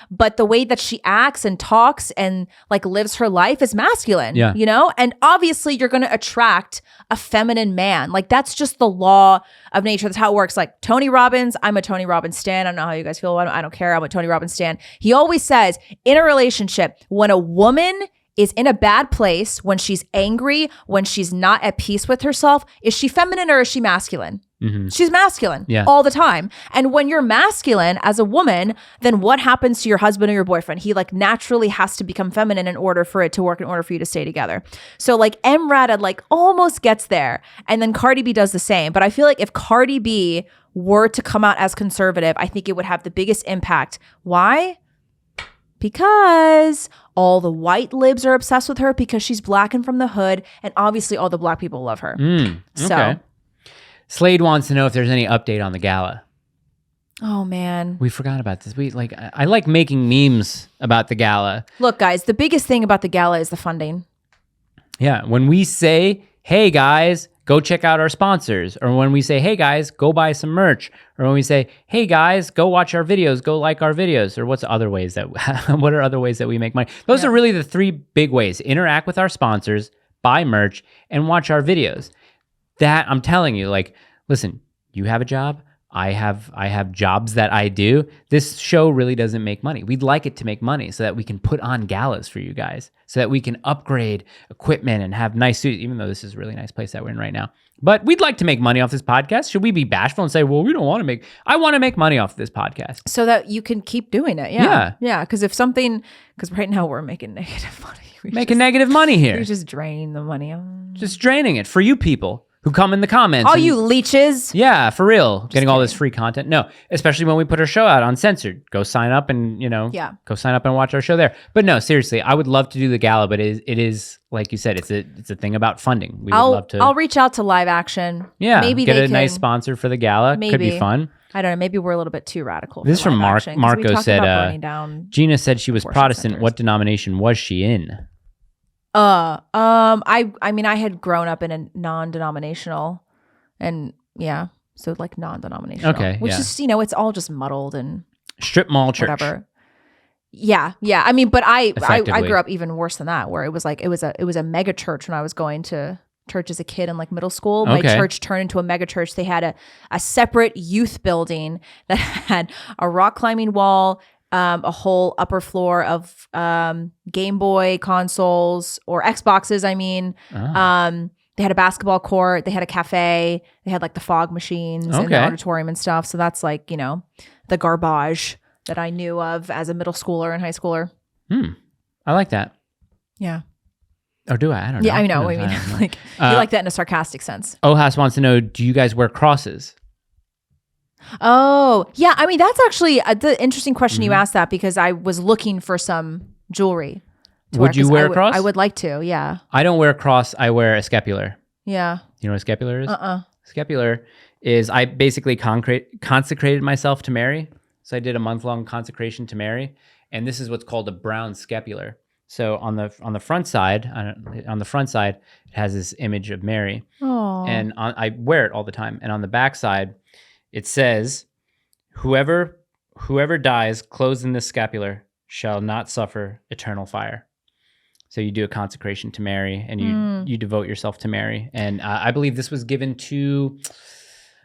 but the way that she acts and talks and like lives her life is masculine. Yeah. And obviously you're going to attract a feminine man. Like that's just the law of nature. That's how it works. Like Tony Robbins, I'm a Tony Robbins stan. I don't know how you guys feel about him. I don't care. I'm a Tony Robbins stan. He always says in a relationship, when a woman is in a bad place, when she's angry, when she's not at peace with herself, is she feminine or is she masculine? She's masculine all the time. And when you're masculine as a woman, then what happens to your husband or your boyfriend? He like naturally has to become feminine in order for it to work, in order for you to stay together. So like Rada like almost gets there. And then Cardi B does the same. But I feel like if Cardi B were to come out as conservative, I think it would have the biggest impact. Why? Because all the white libs are obsessed with her because she's black and from the hood. And obviously all the black people love her. Okay. Slade wants to know if there's any update on the gala. Oh man. We forgot about this. I like making memes about the gala. Look, guys, the biggest thing about the gala is the funding. Yeah, when we say, "Hey guys, go check out our sponsors," or when we say, "Hey guys, go buy some merch," or when we say, "Hey guys, go watch our videos, go like our videos," or what are other ways that we make money? Those are really the three big ways: interact with our sponsors, buy merch, and watch our videos. That I'm telling you, like, listen, you have a job. I have jobs that I do. This show really doesn't make money. We'd like it to make money so that we can put on galas for you guys, so that we can upgrade equipment and have nice suits, even though this is a really nice place that we're in right now. But we'd like to make money off this podcast. Should we be bashful and say, well, we don't want to make, I want to make money off this podcast. So that you can keep doing it. Yeah. Yeah. Because right now we're making negative money. Negative money here. We just drain the money. Just draining it for you people who come in the comments. All you leeches. Yeah, for real. Getting all this free content. No, especially when we put our show out uncensored. Go sign up and, go sign up and watch our show there. But no, seriously, I would love to do the gala, but it is like you said, it's a thing about funding. We would love to. I'll reach out to Live Action. Yeah, maybe get a nice sponsor for the gala. Maybe. Could be fun. I don't know. Maybe we're a little bit too radical. This is from Marco said, Gina said she was Protestant. Centers. What denomination was she in? I mean, I had grown up in a non-denominational, and so like non-denominational. Okay, which is it's all just muddled and strip mall church. Whatever. Yeah. I mean, but I grew up even worse than that, where it was a mega church when I was going to church as a kid in like middle school. My church turned into a mega church. They had a separate youth building that had a rock climbing wall. A whole upper floor of Game Boy consoles or Xboxes, I mean. Oh. They had a basketball court. They had a cafe. They had like the fog machines and the auditorium and stuff. So that's like, the garbage that I knew of as a middle schooler and high schooler. I like that. Yeah. Or do I? I don't know. Yeah, I know. I mean, like you like that in a sarcastic sense. Ohas wants to know, do you guys wear crosses? Oh, yeah. I mean, that's actually the interesting question you asked that, because I was looking for some jewelry. Would you wear a cross? I would like to, yeah. I don't wear a cross. I wear a scapular. Yeah. You know what a scapular is? Scapular is, I basically consecrated myself to Mary. So I did a month-long consecration to Mary. And this is what's called a brown scapular. So on the front side, it has this image of Mary. Aww. And I wear it all the time. And on the back side, it says, whoever dies clothed in this scapular shall not suffer eternal fire. So you do a consecration to Mary, and you devote yourself to Mary. And I believe this was given to,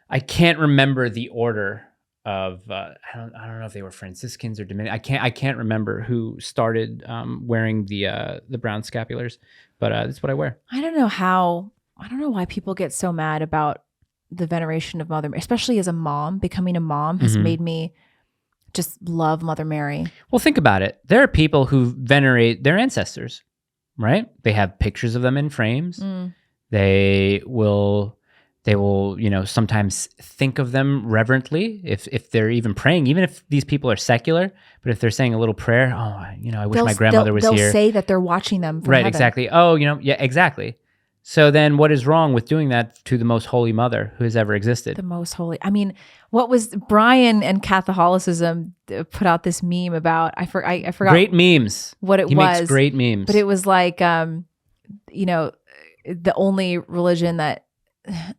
I can't remember the order of, I don't know if they were Franciscans or Dominican. I can't remember who started wearing the brown scapulars, but that's what I wear. I don't know why people get so mad about the veneration of Mother Mary, especially as a mom. Becoming a mom has made me just love Mother Mary. Well, think about it. There are people who venerate their ancestors, right? They have pictures of them in frames. They will, sometimes think of them reverently if they're even praying, even if these people are secular. But if they're saying a little prayer, I wish my grandmother was here. They'll say that they're watching them from right, heaven. Exactly. Oh, yeah, exactly. So then what is wrong with doing that to the most holy mother who has ever existed? The most holy. I mean, what was Brian and Catholicism put out this meme about? I forgot. Great memes. What it was. He makes great memes. But it was like, the only religion that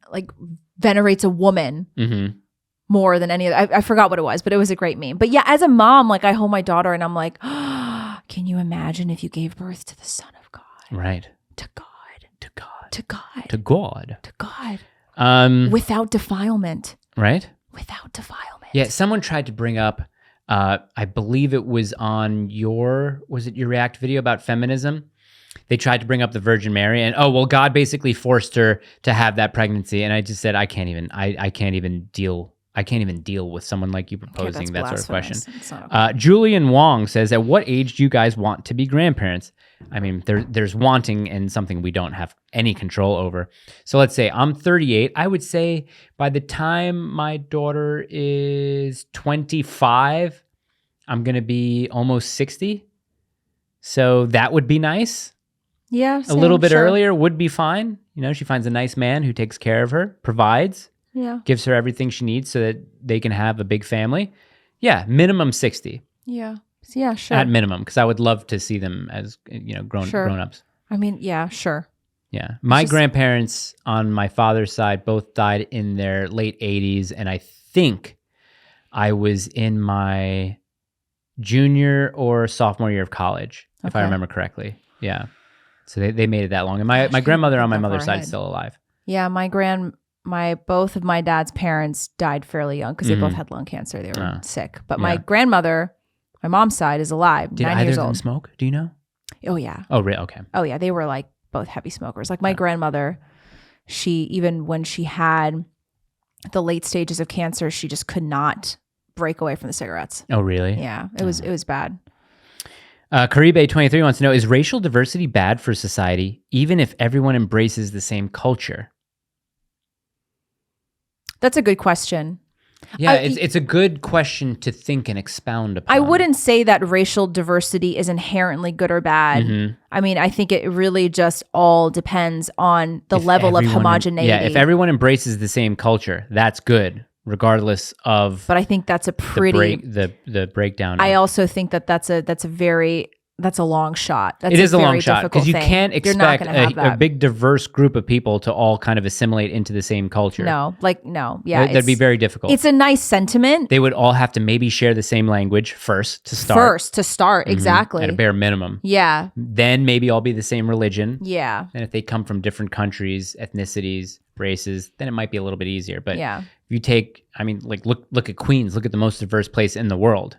like venerates a woman more than any other. I forgot what it was, but it was a great meme. But yeah, as a mom, like I hold my daughter and I'm like, can you imagine if you gave birth to the Son of God? Right. To God. To God. To God. To God. To God. Without defilement. Right? Without defilement. Yeah, someone tried to bring up, I believe it was on your React video about feminism? They tried to bring up the Virgin Mary and, God basically forced her to have that pregnancy. And I just said, I can't even deal with someone like you proposing that sort of question. Julian Wong says, at what age do you guys want to be grandparents? I mean, there's wanting and something we don't have any control over. So let's say I'm 38. I would say by the time my daughter is 25, I'm going to be almost 60. So that would be nice. Yeah. A little bit earlier would be fine. She finds a nice man who takes care of her, provides. Yeah. gives her everything she needs so that they can have a big family. Yeah, minimum 60 Yeah. Yeah, sure. at minimum, because I would love to see them as grown ups. I mean, yeah, sure. Yeah. My just- grandparents on my father's side both died in their late 80s, and I think I was in my junior or sophomore year of college, if I Okay. remember correctly. Yeah. So they made it that long. And my Gosh, I grandmother didn't on my think that mother's far side is ahead. still alive. Yeah, both of my dad's parents died fairly young because they both Mhm. had lung cancer. They were Oh. sick. But Yeah. my grandmother, my mom's side, is alive, Did 9 either years of them old. smoke? Do you know? Oh yeah. Oh, really? Okay. Oh yeah. They were like both heavy smokers. Like my Yeah. grandmother, even when she had the late stages of cancer, she just could not break away from the cigarettes. Oh, really? Yeah, it was bad. Caribe23 wants to know, is racial diversity bad for society, even if everyone embraces the same culture? That's a good question. Yeah, I- it's a good question to think and expound upon. I wouldn't say that racial diversity is inherently good or bad. Mhm. I mean, I think it really just all depends on the If level of everyone- homogeneity. Yeah, if everyone embraces the same culture, that's good, regardless of but I think that's a pretty. the breakdown. I also think that that's a long shot. That's It is a long very shot because difficult you thing. can't You're not expect gonna have a that. big diverse group of people to all kind of assimilate into the same culture. No, yeah, That'd be very difficult. It's a nice sentiment. They would all have to maybe share the same language first to start. Mhm. Exactly. At a bare minimum. Yeah, Then maybe all be the same religion. yeah, And if they come from different countries, ethnicities, races, then it might be a little bit easier. But yeah. if you take, I mean, like look at Queens, look at the most diverse place in the world.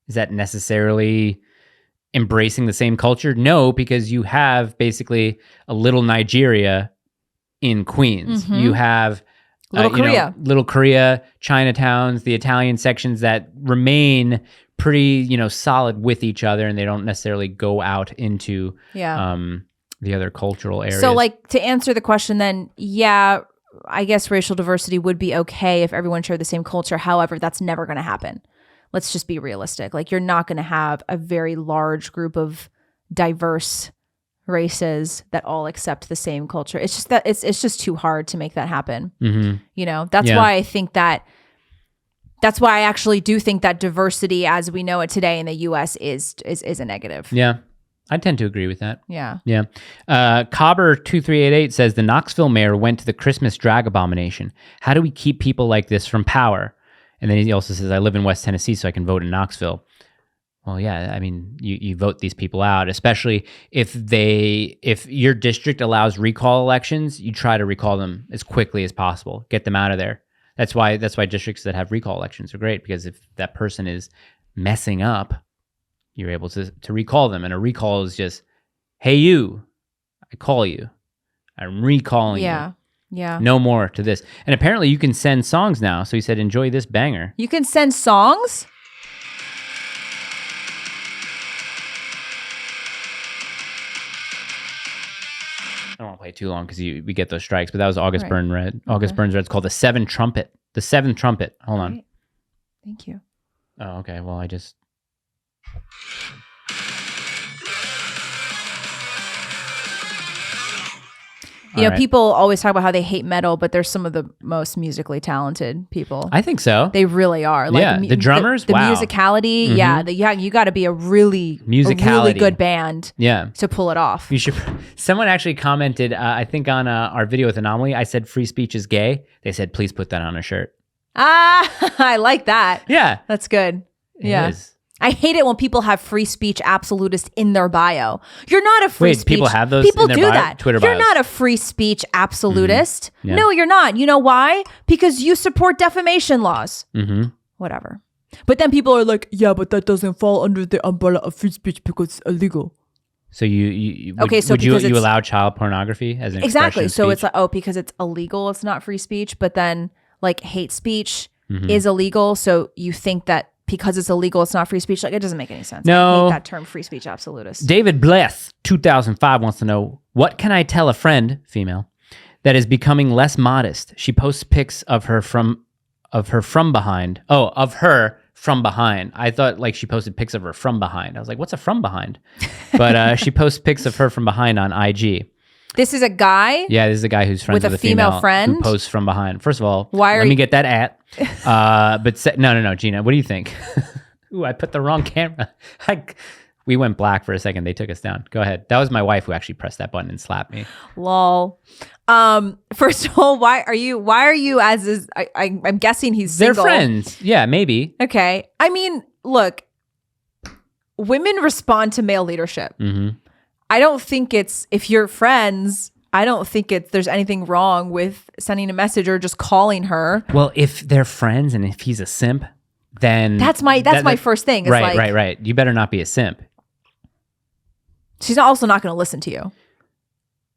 Is that necessarily embracing the same culture? No, because you have basically a little Nigeria in Queens. Mhm. You have Little Korea. Little Korea, Chinatowns, the Italian sections that remain pretty, solid with each other, and they don't necessarily go out into Yeah. the other cultural areas. So, like, to answer the question, then, yeah, I guess racial diversity would be okay if everyone shared the same culture. However, that's never going to happen. Let's just be realistic. Like, you're not going to have a very large group of diverse races that all accept the same culture. It's just that it's just too hard to make that happen. Mhm. That's Yeah. why I think that's why I actually do think that diversity as we know it today in the US is a negative. Yeah, I tend to agree with that. Yeah. Yeah. Cobber2388 says the Knoxville mayor went to the Christmas drag abomination. How do we keep people like this from power? And then he also says, I live in West Tennessee, so I can vote in Knoxville. Well, yeah, I mean, you vote these people out, especially if your district allows recall elections, you try to recall them as quickly as possible, get them out of there. That's why districts that have recall elections are great, because if that person is messing up, you're able to recall them. And a recall is just, hey, you, I call you. I'm recalling you. Yeah. Yeah. No more to this. And apparently you can send songs now. So he said, enjoy this banger. You can send songs? I don't want to play too long because we get those strikes, but that was August Right. Burns Red. August Burns Red. It's called the Seventh Trumpet. The Seventh Trumpet. Hold on. Right. Thank you. Oh, okay. Well, I just... You know, All right. people always talk about how they hate metal, but they're some of the most musically talented people. I think so. They really are. Like, Yeah, the drummers? the Wow. musicality. Mhm. Yeah, you got to be a really Musicality. good band Yeah. to pull it off. You should. Someone actually commented, I think on our video with Anomaly, I said free speech is gay. They said, please put that on a shirt. I like that. Yeah. That's good. It Yeah. is. I hate it when people have free speech absolutist in their bio. You're not a free Wait, speech. people have those People in their do bio? that. Twitter You're bios. not a free speech absolutist. Yeah. No, you're not. You know why? Because you support defamation laws. Mm-hmm. Whatever. But then people are like, yeah, but that doesn't fall under the umbrella of free speech because it's illegal. So you Okay, so would you because it's- allow child pornography as an Exactly. expression of So it's speech? like, because it's illegal, it's not free speech. But then like hate speech Mhm. is illegal. So you think that because it's illegal, it's not free speech. Like, it doesn't make any sense. I No. hate that term free speech absolutist. David Bless, 2005, wants to know, what can I tell a friend, female, that is becoming less modest? She posts pics of her from behind. Oh, of her from behind. I thought like she posted pics of her from behind. I was like, what's a from behind? But she posts pics of her from behind on IG. This is a guy. Yeah, this is a guy who's friends with a female friend who posts from behind. First of all, Why are let me you- get that at. No, Gina, what do you think? Ooh, I put the wrong camera. We went black for a second. They took us down. Go ahead. That was my wife who actually pressed that button and slapped me. Lol. First of all, why are you as is? I'm guessing he's They're single. friends. Yeah, maybe. Okay. I mean, look, women respond to male leadership. Mm-hmm. I don't think if you're friends, I don't think there's anything wrong with sending a message or just calling her. Well, if they're friends and if he's a simp, then That's my first thing. It's Right. You better not be a simp. She's also not going to listen to you.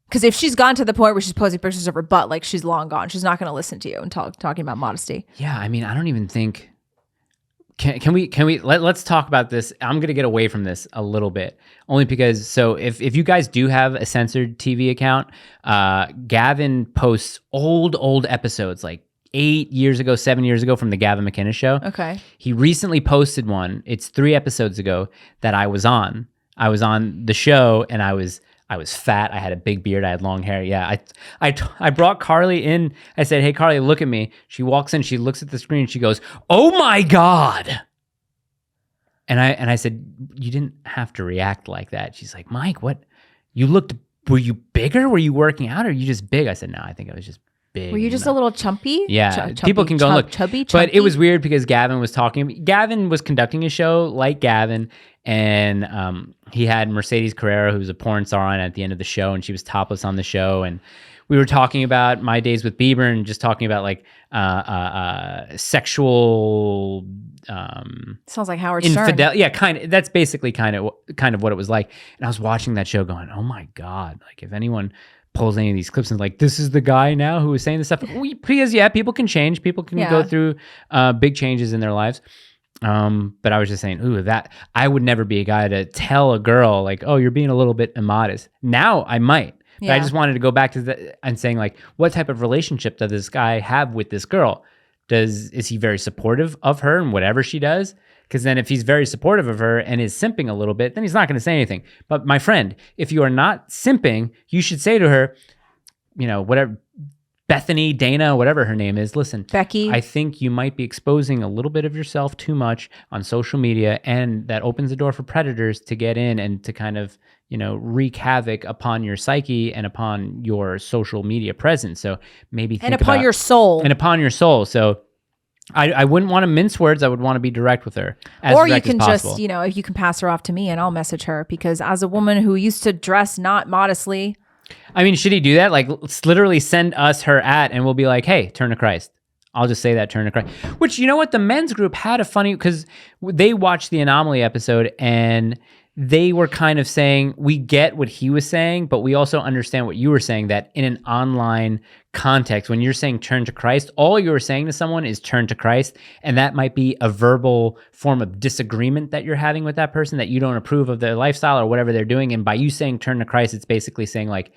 Because if she's gone to the point where she's posting pictures of her butt, like she's long gone. She's not going to listen to you and talking about modesty. Yeah, I mean, I don't even think. Can we let's talk about this. I'm gonna get away from this a little bit, only because if you guys do have a censored TV account, Gavin posts old episodes like 8 years ago, 7 years ago from the Gavin McInnes show. Okay. He recently posted one. It's 3 episodes ago that I was on. I was on the show and I was fat. I had a big beard. I had long hair. Yeah. I brought Carly in. I said, "Hey, Carly, look at me." She walks in. She looks at the screen. She goes, "Oh my God." And I said, "You didn't have to react like that." She's like, "Mike, what? Were you bigger? Were you working out or are you just big?" I said, "No, I think I was just big." Were you just a little chumpy? Yeah. People can go and look. Chubby. But it was weird because Gavin was conducting his show like Gavin. And he had Mercedes Carrera, who was a porn star, on at the end of the show, and she was topless on the show. And we were talking about my days with Bieber and just talking about like sexual sounds like Howard Stern. Yeah, kind of. That's basically kind of what it was like. And I was watching that show, going, "Oh my God!" Like if anyone pulls any of these clips and like, this is the guy now who is saying this stuff, because people can change, people can go through big changes in their lives. But I was just saying, that I would never be a guy to tell a girl like, "Oh, you're being a little bit immodest." Now I might, but I just wanted to go back to that and saying like, what type of relationship does this guy have with this girl? Is he very supportive of her and whatever she does? Because then if he's very supportive of her and is simping a little bit, then he's not going to say anything. But my friend, if you are not simping, you should say to her, whatever, Bethany, Dana, whatever her name is, "Listen, Becky, I think you might be exposing a little bit of yourself too much on social media, and that opens the door for predators to get in and to kind of, wreak havoc upon your psyche and upon your social media presence. So maybe think upon your soul. And upon your soul. So I wouldn't want to mince words. I would want to be direct with her. Or you can just, if you can pass her off to me and I'll message her, because as a woman who used to dress not modestly. I mean, should he do that? Like, literally send us her and we'll be like, "Hey, turn to Christ." I'll just say that, turn to Christ. Which, you know what? The men's group had a funny, because they watched the Anomaly episode and they were kind of saying, we get what he was saying, but we also understand what you were saying, that in an online context, when you're saying turn to Christ, all you're saying to someone is turn to Christ. And that might be a verbal form of disagreement that you're having with that person, that you don't approve of their lifestyle or whatever they're doing. And by you saying turn to Christ, it's basically saying like,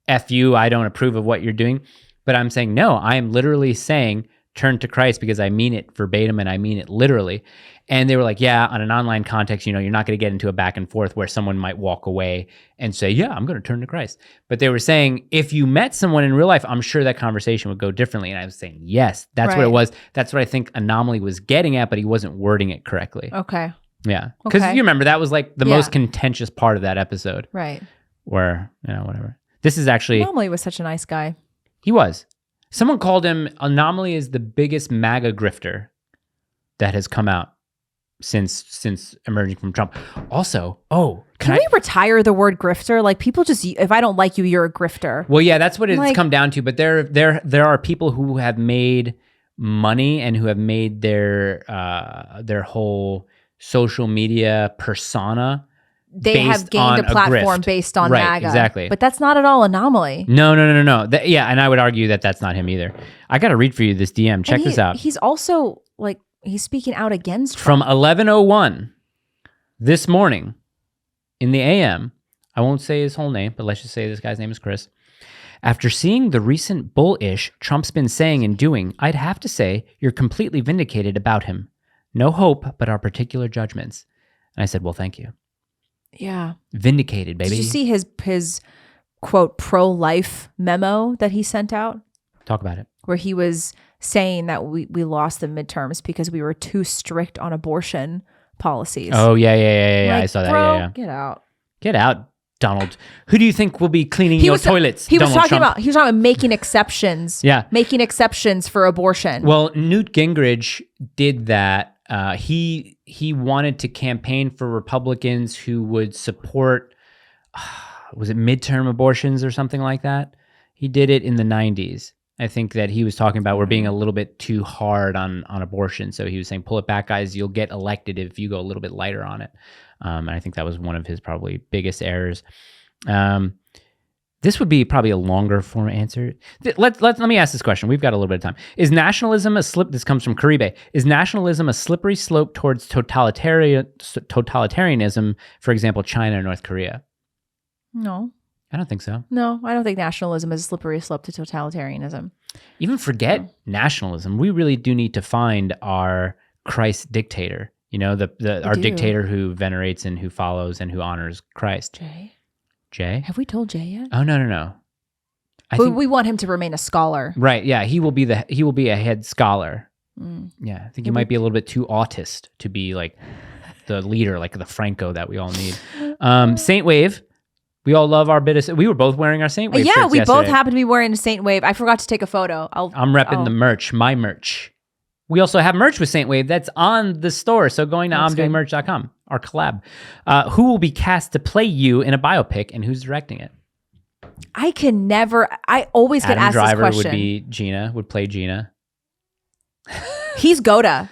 F you, I don't approve of what you're doing. But I'm saying, no, I am literally saying turn to Christ because I mean it verbatim and I mean it literally. And they were like, yeah, on an online context, you're not going to get into a back and forth where someone might walk away and say, yeah, I'm going to turn to Christ. But they were saying, if you met someone in real life, I'm sure that conversation would go differently. And I was saying, yes, that's what it was. That's what I think Anomaly was getting at, but he wasn't wording it correctly. Okay. Yeah. Because you remember, that was like the most contentious part of that episode. Right. Where, whatever. This is actually... Anomaly was such a nice guy. He was. Someone called him, Anomaly is the biggest MAGA grifter that has come out since emerging from Trump. Also, can we retire the word grifter? Like, people just, if I don't like you, you're a grifter. Well, yeah, that's what it's come down to. But there are people who have made money and who have made their whole social media persona. They have gained a platform based on MAGA. Exactly. But that's not at all Anomaly. No. And I would argue that that's not him either. I got to read for you this DM. Check this out. He's also like, he's speaking out against Trump. From 11:01 this morning in the AM, I won't say his whole name, but let's just say this guy's name is Chris. After seeing the recent bullish Trump's been saying and doing, I'd have to say you're completely vindicated about him. No hope, but our particular judgments. And I said, well, thank you. Yeah. Vindicated, baby. Did you see his quote pro-life memo that he sent out. Talk about it. Where he was saying that we lost the midterms because we were too strict on abortion policies. Oh, yeah. Like, I saw that. bro, Yeah. Get out, Donald. Who do you think will be cleaning your toilets? He was Donald talking Trump? about making exceptions. Yeah. Making exceptions for abortion. Well, Newt Gingrich did that. He wanted to campaign for Republicans who would support, was it midterm abortions or something like that? He did it in the 90s. I think that he was talking about we're being a little bit too hard on abortion. So he was saying, pull it back, guys. You'll get elected if you go a little bit lighter on it. And I think that was one of his probably biggest errors. This would be probably a longer form answer. Let me ask this question. We've got a little bit of time. Is nationalism a slip? This comes from Caribe. Is nationalism a slippery slope towards totalitarianism, for example, China or North Korea? No. I don't think so. No, I don't think nationalism is a slippery slope to totalitarianism. Even forget nationalism. We really do need to find our Christ dictator. You know, our dictator who venerates and who follows and who honors Christ. Jay? Have we told Jay yet? Oh, no. We want him to remain a scholar. Right. Yeah. He will be a head scholar. Yeah. I think he might be a little bit too autist to be like the leader, like the Franco that we all need. Saint Wave. We all love our bit of. We were both wearing our Saint Wave shirts we yesterday. both happen to be wearing a Saint Wave. I forgot to take a photo. I'm repping the merch, my merch. We also have merch with Saint Wave that's on the store. So going to I'mDoingMerch.com, our collab. Who will be cast to play you in a biopic and who's directing it? I always get asked this Driver question. would play Gina. He's Goda.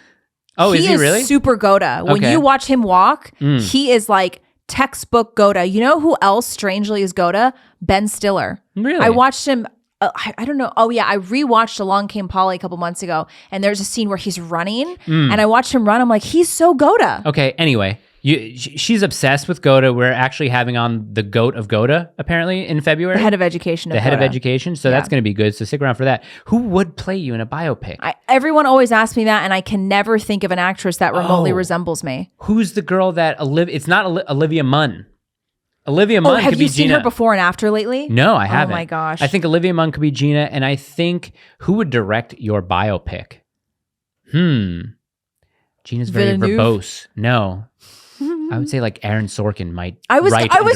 Oh, is he really? Super Goda. When you watch him walk, he is like textbook Goda. You know who else strangely is Goda? Ben Stiller. Really? I watched him. I don't know. Oh yeah, I rewatched Along Came Polly a couple months ago, and there's a scene where he's running, and I watched him run. I'm like, he's so Goda. Okay. Anyway, she's obsessed with Goda. We're actually having on the goat of Goda apparently in February. The head of education. The head of education. So that's going to be good. So stick around for that. Who would play you in a biopic? Everyone always asks me that, and I can never think of an actress that remotely resembles me. Who's the girl that It's not Olivia Munn. Olivia Munn could be Gina. Have you seen her before and after lately? No, I haven't. Oh my gosh. I think Olivia Munn could be Gina, and I think who would direct your biopic? Gina's very verbose. No. I would say like Aaron Sorkin might. I was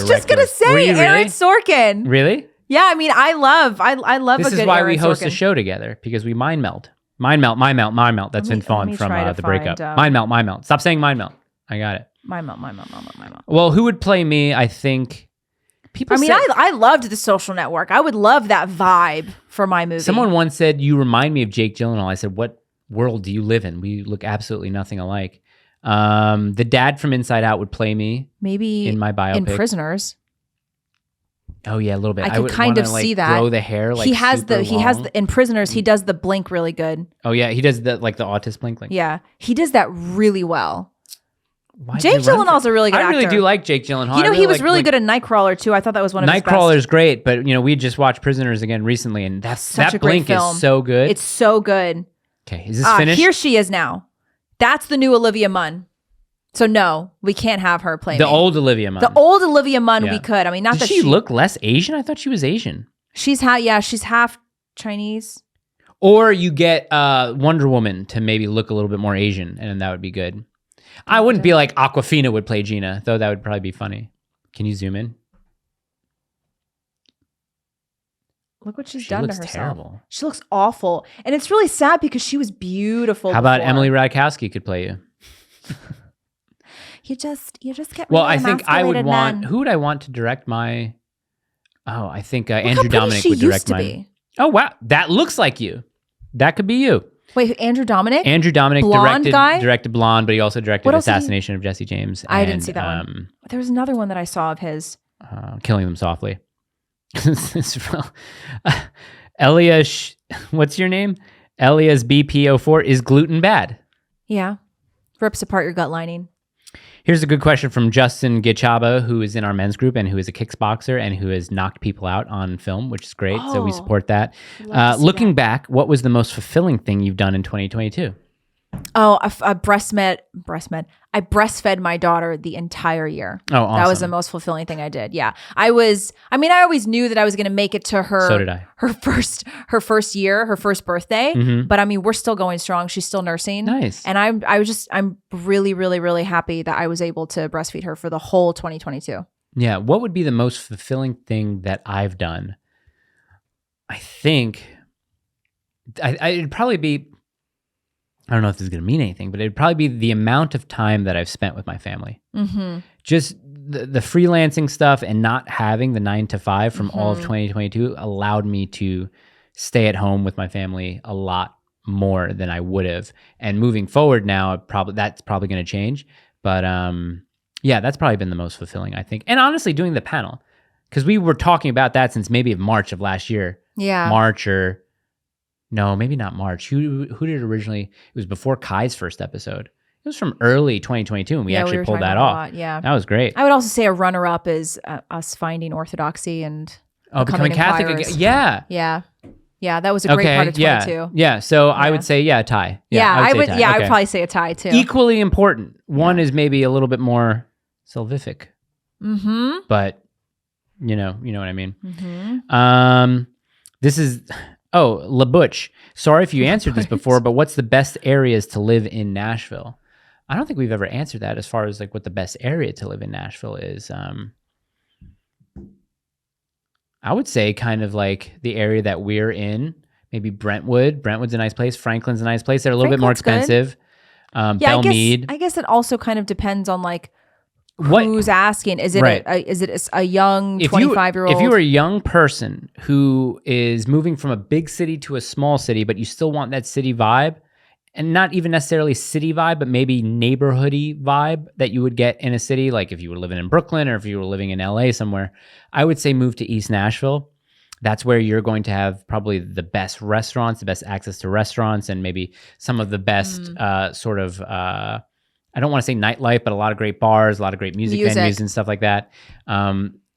just gonna say Aaron Sorkin. Really? Yeah, I mean, I love this a good Aaron Sorkin. This is why we host a show together, because we mind melt. Mind melt. That's been fun from the breakup. Mind melt. Stop saying mind melt. I got it. My melt. Well, who would play me? I think I loved The Social Network. I would love that vibe for my movie. Someone once said, you remind me of Jake Gyllenhaal. I said, what world do you live in? We look absolutely nothing alike. The dad from Inside Out would play me. Maybe in my biopic. In Prisoners. Oh yeah, a little bit. I could kind of see that. Grow the hair like he has in Prisoners. He does the blink really good. Oh yeah, he does the autist blink. Yeah, he does that really well. Why Jake Gyllenhaal's a really good actor. I really do like Jake Gyllenhaal. You know, he was really good at Nightcrawler too. I thought that was one of his best. Nightcrawler's great, but you know, we just watched Prisoners again recently, and that blink is so good. It's so good. Okay, is this finished? Here she is now. That's the new Olivia Munn. So no, we can't have her play the old Olivia Munn. The old Olivia Munn, we could. I mean, not Did she look less Asian? I thought she was Asian. She's half Chinese. Or you get Wonder Woman to maybe look a little bit more Asian, and that would be good. I wouldn't be like Awkwafina would play Gina, though that would probably be funny. Can you zoom in? Look what she's done to herself. Terrible. She looks awful. And it's really sad because she was beautiful. How about Emily Ratajkowski could play you? You just get well, I think I would want. Who would I want to direct my? Oh, I think Andrew Dominic would direct mine. Oh wow, that looks like you. That could be you. Wait, Andrew Dominic? Andrew Dominic directed Blonde, but he also directed what Assassination of Jesse James. I didn't see that one. There was another one that I saw of his. Killing Them Softly. Elia, what's your name? Elia's BP04 is gluten bad. Yeah, rips apart your gut lining. Here's a good question from Justin Gichaba, who is in our men's group and who is a kickboxer and who has knocked people out on film, which is great. So we support that. Looking back, what was the most fulfilling thing you've done in 2022? Oh, I breastfed my daughter the entire year. Oh, awesome. That was the most fulfilling thing I did. Yeah. I always knew that I was going to make it to her. So did I. Her first year, her first birthday. Mhm. But I mean, we're still going strong. She's still nursing. Nice. And I'm really, really, really happy that I was able to breastfeed her for the whole 2022. Yeah. What would be the most fulfilling thing that I've done? I think it'd probably be, I don't know if this is going to mean anything, but it'd probably be the amount of time that I've spent with my family. Mm-hmm. Just the freelancing stuff and not having the 9 to 5 from all of 2022 allowed me to stay at home with my family a lot more than I would have. And moving forward now, that's probably going to change. But yeah, that's probably been the most fulfilling, I think. And honestly, doing the panel, because we were talking about that since maybe March of last year. Yeah. No, maybe not March. Who did it originally? It was before Kai's first episode. It was from early 2022, and we actually pulled that off. Yeah. That was great. I would also say a runner-up is us finding orthodoxy and becoming Catholic again. Yeah. Yeah. Yeah, that was a great part of 22. Yeah. So I would say, a tie. I would tie. I would probably say a tie too. Equally important. One is maybe a little bit more salvific. Mm-hmm. But you know what I mean. Mm-hmm. This is LaButch. Sorry if you answered this before, but what's the best areas to live in Nashville? I don't think we've ever answered that as far as like what the best area to live in Nashville is. I would say kind of like the area that we're in, maybe Brentwood. Brentwood's a nice place. Franklin's a nice place. They're a little bit more expensive. Bellmead. I guess it also kind of depends on like who's asking. Is it a young 25-year-old? If you are a young person who is moving from a big city to a small city, but you still want that city vibe, and not even necessarily city vibe, but maybe neighborhoody vibe that you would get in a city, like if you were living in Brooklyn or if you were living in LA somewhere, I would say move to East Nashville. That's where you're going to have probably the best restaurants, the best access to restaurants, and maybe some of the best I don't want to say nightlife, but a lot of great bars, a lot of great music venues and stuff like that.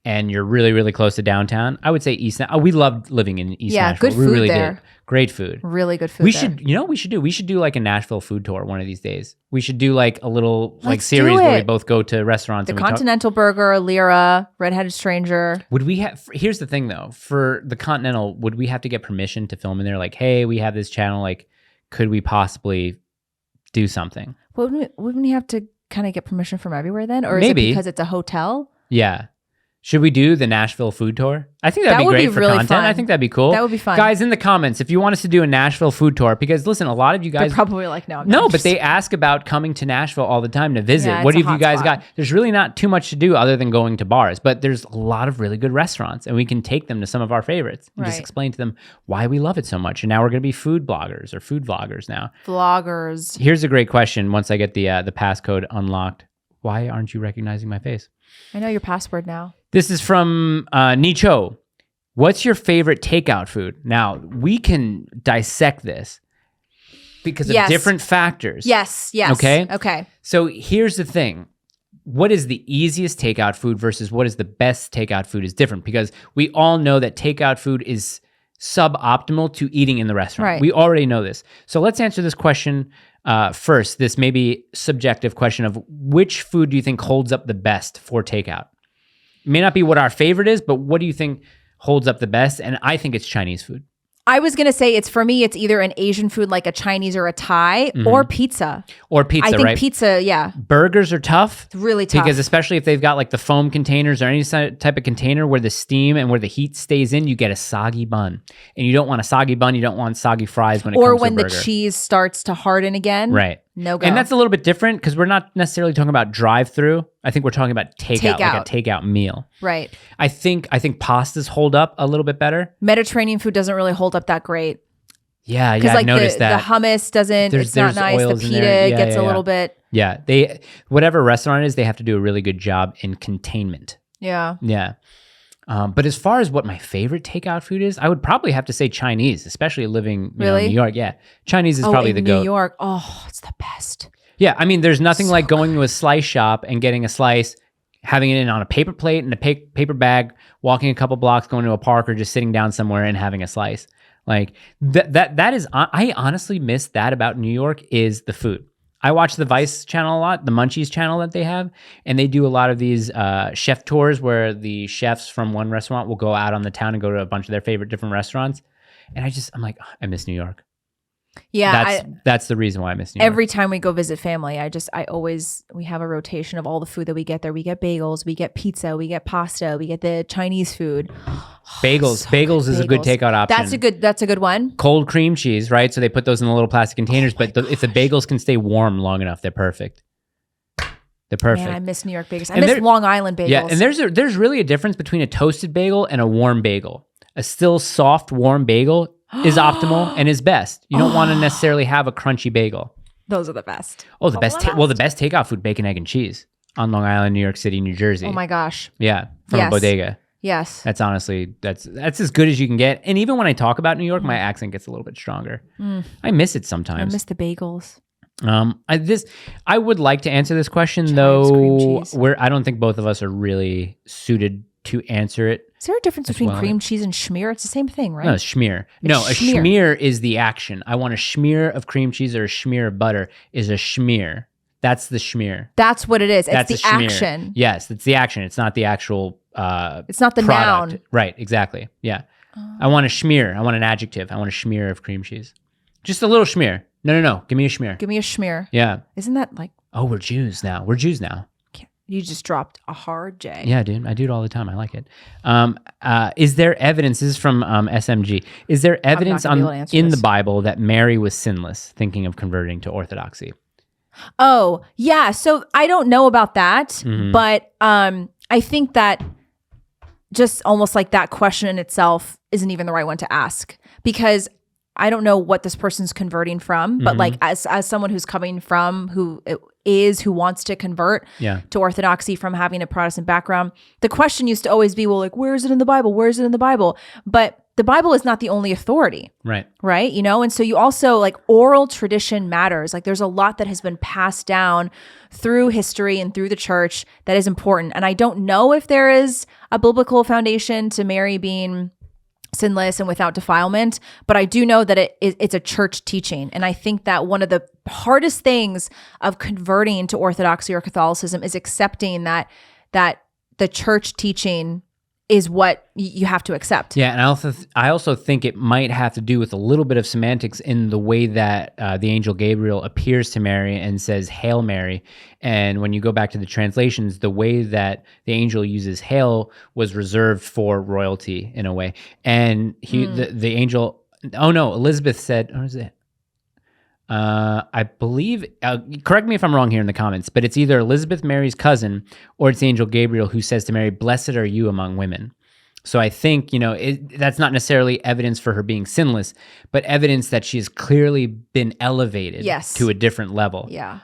And you're really, really close to downtown. I would say East. We loved living in East Nashville. Good food really there. Did. Great food. Really good food. We should do like a Nashville food tour one of these days. We should do like a little series where we both go to restaurants. The Continental Burger, Lyra, Redheaded Stranger. Would we have? Here's the thing though. For the Continental, would we have to get permission to film in there? Like, hey, we have this channel. Like, could we possibly do something? Wouldn't we have to kind of get permission from everywhere then? Or Maybe. Is it because it's a hotel? Yeah. Should we do the Nashville food tour? I think that'd be great for content. Fun. I think that'd be cool. That would be fun. Guys, in the comments, if you want us to do a Nashville food tour, because listen, a lot of you guys... They're probably like, no. But they ask about coming to Nashville all the time to visit. Yeah, what have you guys got? There's really not too much to do other than going to bars, but there's a lot of really good restaurants, and we can take them to some of our favorites and just explain to them why we love it so much. And now we're going to be food bloggers or food vloggers now. Vloggers. Here's a great question once I get the passcode unlocked. Why aren't you recognizing my face? I know your password now. This is from Nicho. What's your favorite takeout food? Now, we can dissect this because of different factors. Yes. Okay. So here's the thing. What is the easiest takeout food versus what is the best takeout food is different, because we all know that takeout food is suboptimal to eating in the restaurant. Right. We already know this. So let's answer this question first, this maybe subjective question of which food do you think holds up the best for takeout? May not be what our favorite is, but what do you think holds up the best? And I think it's Chinese food. I was going to say it's either an Asian food like a Chinese or a Thai or pizza. Or pizza, I think right? pizza, yeah. Burgers are tough. It's really tough. Because especially if they've got like the foam containers or any type of container where the steam and where the heat stays in, you get a soggy bun. And you don't want a soggy bun. You don't want soggy fries when it comes to a burger. Or when the cheese starts to harden again. Right. No go. And that's a little bit different because we're not necessarily talking about drive-through. I think we're talking about takeout, like a takeout meal. Right. I think pastas hold up a little bit better. Mediterranean food doesn't really hold up that great. Yeah, I've noticed that. The hummus doesn't, it's not nice. The pita gets a little bit. Yeah, whatever restaurant it is, they have to do a really good job in containment. Yeah. Yeah. But as far as what my favorite takeout food is, I would probably have to say Chinese, especially living in New York. Yeah, Chinese is probably the go. New York, it's the best. Yeah, I mean, there's nothing like going to a slice shop and getting a slice, having it on a paper plate and a paper bag, walking a couple blocks, going to a park, or just sitting down somewhere and having a slice. Like that is, I honestly miss that about New York is the food. I watch the Vice channel a lot, the Munchies channel that they have, and they do a lot of these chef tours where the chefs from one restaurant will go out on the town and go to a bunch of their favorite different restaurants. And I'm like, oh, I miss New York. Yeah, that's the reason why I miss New York. Every time we go visit family, we have a rotation of all the food that we get there. We get bagels, we get pizza, we get pasta, we get the Chinese food. Bagels is a good takeout option. That's a good one. Cold cream cheese, right? So they put those in the little plastic containers, but if the bagels can stay warm long enough, they're perfect. They're perfect. Man, I miss New York bagels. I miss Long Island bagels. Yeah, and there's really a difference between a toasted bagel and a warm bagel. A still soft, warm bagel is optimal and is best. You don't want to necessarily have a crunchy bagel. Those are the best. Oh, the best takeout food, bacon, egg, and cheese on Long Island, New York City, New Jersey. Oh my gosh. Yeah, from a bodega. Yes. That's honestly, that's as good as you can get. And even when I talk about New York, my accent gets a little bit stronger. I miss it sometimes. I miss the bagels. I would like to answer this question, though I don't think both of us are really suited to answer it. Is there a difference between cream cheese and schmear? It's the same thing, right? No, schmear. A schmear is the action. I want a schmear of cream cheese or a schmear of butter is a schmear. That's the schmear. That's what it is. It's the action. Yes, it's the action. It's not the actual it's not the product. noun. Right, exactly. Yeah. I want a schmear. I want an adjective. I want a schmear of cream cheese. Just a little schmear. No. Give me a schmear. Give me a schmear. Yeah. Isn't that like... Oh, we're Jews now. You just dropped a hard J. Yeah, dude. I do it all the time. I like it. Is there evidence? This is from SMG. Is there evidence in the Bible that Mary was sinless, thinking of converting to Orthodoxy? Oh, yeah. So I don't know about that, but I think that just almost like that question in itself isn't even the right one to ask, because I don't know what this person's converting from, but like as someone who's coming from who wants to convert to Orthodoxy from having a Protestant background, the question used to always be, well, like, where is it in the Bible? Where is it in the Bible? But the Bible is not the only authority. Right. You know, and so you also like oral tradition matters. Like there's a lot that has been passed down through history and through the church that is important. And I don't know if there is a biblical foundation to Mary being sinless and without defilement, but I do know that it's a church teaching. And I think that one of the hardest things of converting to Orthodoxy or Catholicism is accepting that the church teaching is what you have to accept. Yeah, and I also think it might have to do with a little bit of semantics in the way that the angel Gabriel appears to Mary and says, "Hail Mary." And when you go back to the translations, the way that the angel uses "hail" was reserved for royalty in a way. And the angel, Elizabeth said, what is it? I believe, correct me if I'm wrong here in the comments, but it's either Elizabeth, Mary's cousin, or it's the angel Gabriel who says to Mary, "Blessed are you among women." So I think, that's not necessarily evidence for her being sinless, but evidence that she has clearly been elevated to a different level. Yeah.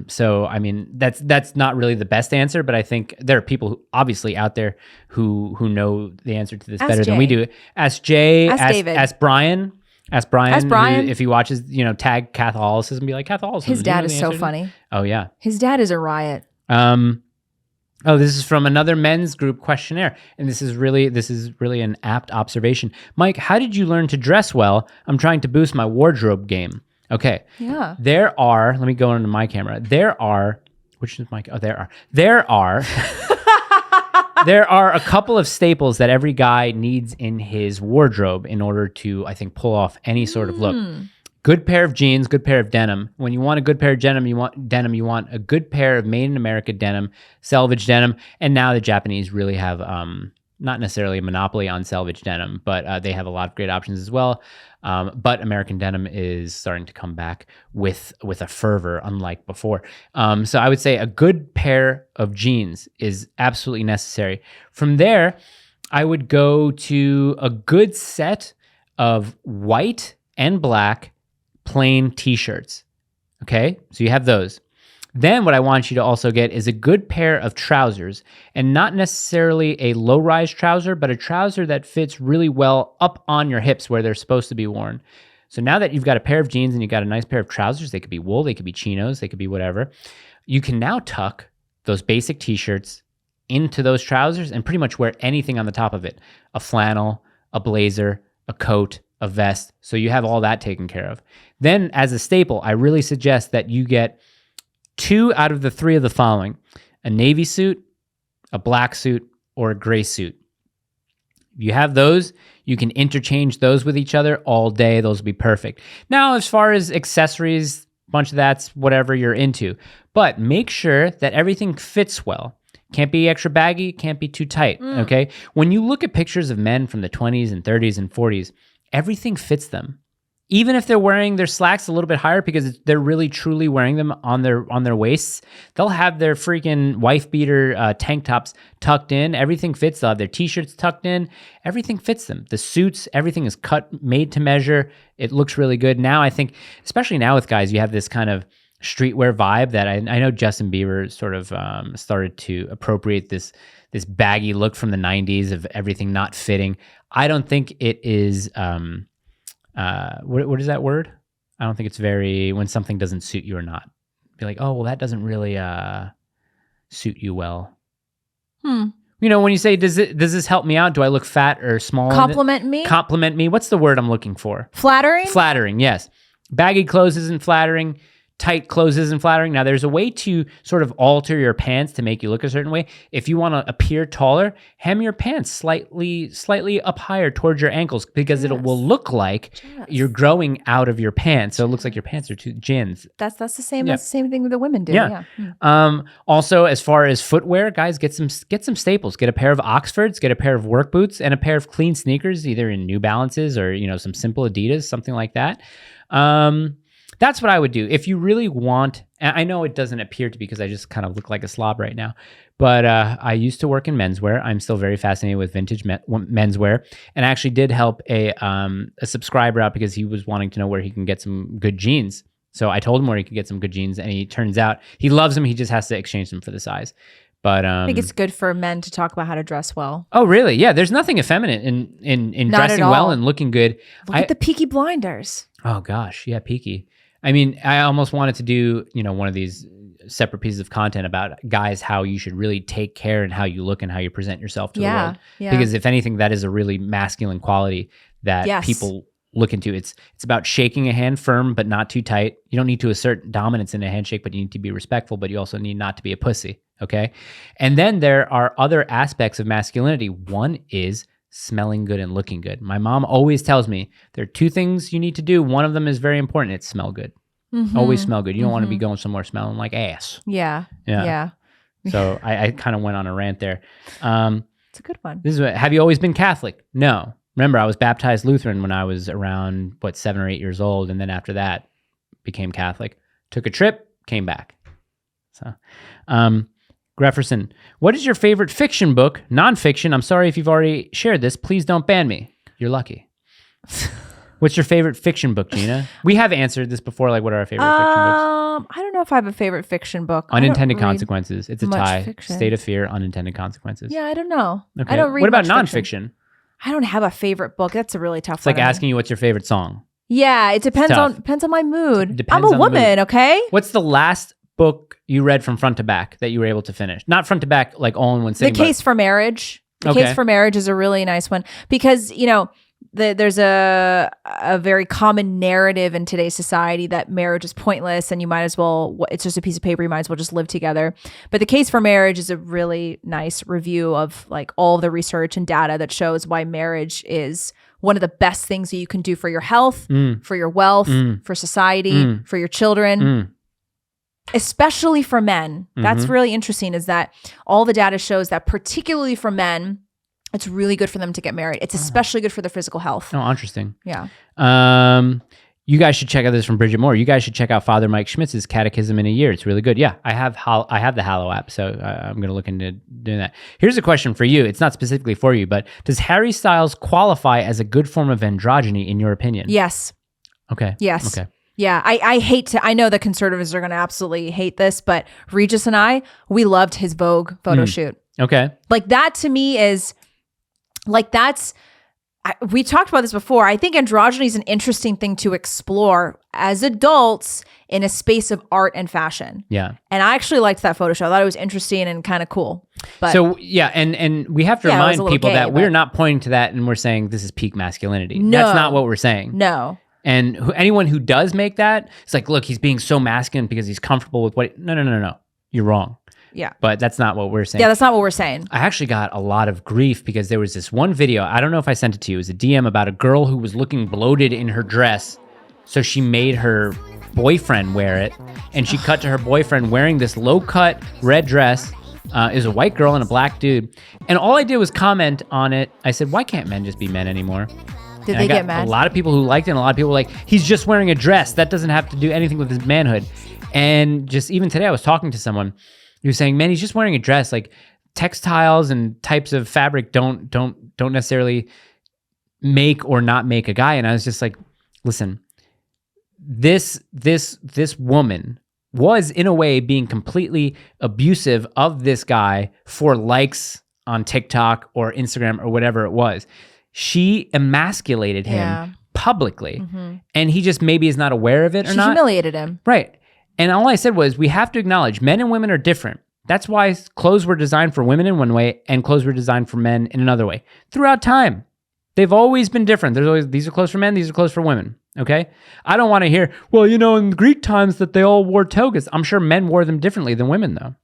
So, I mean, that's not really the best answer, but I think there are people obviously out there who know the answer to this better than we do. Ask Jay, ask David. Ask Brian. Ask Brian. If he watches, tag Catholicism, be like, Catholicism. His dad is so funny. Oh, yeah. His dad is a riot. This is from another men's group questionnaire. And this is really an apt observation. Mike, how did you learn to dress well? I'm trying to boost my wardrobe game. Okay. Yeah. Let me go into my camera. Which is Mike? Oh, there are a couple of staples that every guy needs in his wardrobe in order to, I think, pull off any sort of look. Good pair of jeans, good pair of denim. When you want a good pair of denim, you want a good pair of made in America denim, selvage denim. And now the Japanese really have not necessarily a monopoly on selvage denim, but they have a lot of great options as well. But American denim is starting to come back with a fervor unlike before. So I would say a good pair of jeans is absolutely necessary. From there, I would go to a good set of white and black plain t-shirts. Okay, so you have those. Then what I want you to also get is a good pair of trousers, and not necessarily a low-rise trouser, but a trouser that fits really well up on your hips where they're supposed to be worn. So now that you've got a pair of jeans and you've got a nice pair of trousers, they could be wool, they could be chinos, they could be whatever, you can now tuck those basic t-shirts into those trousers and pretty much wear anything on the top of it. A flannel, a blazer, a coat, a vest. So you have all that taken care of. Then as a staple, I really suggest that you get 2 out of the 3 of the following: a navy suit, a black suit, or a gray suit. If you have those, you can interchange those with each other all day. Those will be perfect. Now, as far as accessories, bunch of that's whatever you're into. But make sure that everything fits well. Can't be extra baggy, can't be too tight, okay? When you look at pictures of men from the 20s and 30s and 40s, everything fits them. Even if they're wearing their slacks a little bit higher because they're really truly wearing them on their waists, they'll have their freaking wife beater tank tops tucked in. Everything fits. They'll have their t-shirts tucked in. Everything fits them. The suits, everything is made to measure. It looks really good. Now I think, especially now with guys, you have this kind of streetwear vibe that I know Justin Bieber sort of started to appropriate this baggy look from the 90s of everything not fitting. I don't think it is... what is that word? I don't think it's very, when something doesn't suit you or not. Be like, oh, well, that doesn't really suit you well. You know, when you say, does this help me out? Do I look fat or small? Compliment me? Compliment me. What's the word I'm looking for? Flattering? Flattering, yes. Baggy clothes isn't flattering. Tight clothes isn't flattering. Now, there's a way to sort of alter your pants to make you look a certain way. If you want to appear taller, hem your pants slightly up higher towards your ankles because it will look like you're growing out of your pants. So it looks like your pants are two gins. That's the same. That's the same thing that the women do. Yeah. Also, as far as footwear, guys, get some staples. Get a pair of Oxfords, get a pair of work boots, and a pair of clean sneakers, either in New Balances or some simple Adidas, something like that. That's what I would do. If you really want, and I know it doesn't appear to be because I just kind of look like a slob right now, but I used to work in menswear. I'm still very fascinated with vintage menswear, and I actually did help a subscriber out because he was wanting to know where he can get some good jeans. So I told him where he could get some good jeans, and he turns out he loves them. He just has to exchange them for the size. But I think it's good for men to talk about how to dress well. Oh, really? Yeah. There's nothing effeminate in dressing well and looking good. Look at the Peaky Blinders. Oh gosh, yeah, Peaky. I mean, I almost wanted to do, one of these separate pieces of content about guys, how you should really take care and how you look and how you present yourself to the world. Yeah. Because if anything, that is a really masculine quality that people look into. It's about shaking a hand firm, but not too tight. You don't need to assert dominance in a handshake, but you need to be respectful, but you also need not to be a pussy. Okay. And then there are other aspects of masculinity. One is smelling good and looking good. My mom always tells me there are 2 things you need to do. One of them is very important. It's smell good. Always smell good. You don't want to be going somewhere smelling like ass. Yeah. So I kind of went on a rant there. It's a good one. Have you always been Catholic? No. Remember, I was baptized Lutheran when I was around 7 or 8 years old, and then after that became Catholic. Took a trip, came back. So, Grefferson, what is your favorite fiction book? Nonfiction. I'm sorry if you've already shared this. Please don't ban me. You're lucky. What's your favorite fiction book, Gina? We have answered this before, like what are our favorite fiction books? I don't know if I have a favorite fiction book. Unintended Consequences. It's a tie. Fiction. State of Fear, Unintended Consequences. Yeah, I don't know. Okay. I don't read What about much nonfiction? Fiction. I don't have a favorite book. That's a really tough one. It's like asking you what's your favorite song. Yeah, it depends on my mood. I'm a woman, okay? What's the last book you read from front to back that you were able to finish? Not front to back, like all in one sitting. The Case for Marriage. The Case for Marriage is a really nice one because, there's a very common narrative in today's society that marriage is pointless and you might as well, it's just a piece of paper, you might as well just live together. But The Case for Marriage is a really nice review of like all of the research and data that shows why marriage is one of the best things that you can do for your health, for your wealth, for society, for your children. Especially for men. That's really interesting is that all the data shows that particularly for men, it's really good for them to get married. It's especially good for their physical health. Oh, interesting. Yeah. You guys should check out this from Bridget Moore. You guys should check out Father Mike Schmitz's Catechism in a Year. It's really good. Yeah, I have the Hallow app, so I'm going to look into doing that. Here's a question for you. It's not specifically for you, but does Harry Styles qualify as a good form of androgyny in your opinion? Yes. Okay. Yes. Okay. Yeah, I know the conservatives are going to absolutely hate this, but Regis and I, we loved his Vogue photo shoot. Okay. Like that to me is... Like that's we talked about this before. I think androgyny is an interesting thing to explore as adults in a space of art and fashion. Yeah. And I actually liked that photo show. I thought it was interesting and kind of cool. But so yeah, and we have to Yeah, it was remind a little people gay, that we're but- not pointing to that and we're saying this is peak masculinity. No. That's not what we're saying. no. And anyone who does make that, it's like, look, he's being so masculine because he's comfortable with what. No. You're wrong. Yeah. But that's not what we're saying. Yeah, that's not what we're saying. I actually got a lot of grief because there was this one video. I don't know if I sent it to you. It was a DM about a girl who was looking bloated in her dress. So she made her boyfriend wear it. And she cut to her boyfriend wearing this low-cut red dress. It was a white girl and a black dude. And all I did was comment on it. I said, why can't men just be men anymore? Did And they I got get mad? a lot of people who liked it and a lot of people were like, he's just wearing a dress. That doesn't have to do anything with his manhood. And just even today I was talking to someone who was saying, man, he's just wearing a dress. Like textiles and types of fabric don't necessarily make or not make a guy. And I was just like, listen, this woman was in a way being completely abusive of this guy for likes on TikTok or Instagram or whatever it was. She emasculated him Yeah. publicly, and he just maybe is not aware of it or She not. humiliated him. Right. And all I said was, we have to acknowledge men and women are different. That's why clothes were designed for women in one way and clothes were designed for men in another way. Throughout time, they've always been different. There's always, these are clothes for men, these are clothes for women. Okay? I don't want to hear, well, in Greek times that they all wore togas. I'm sure men wore them differently than women, though.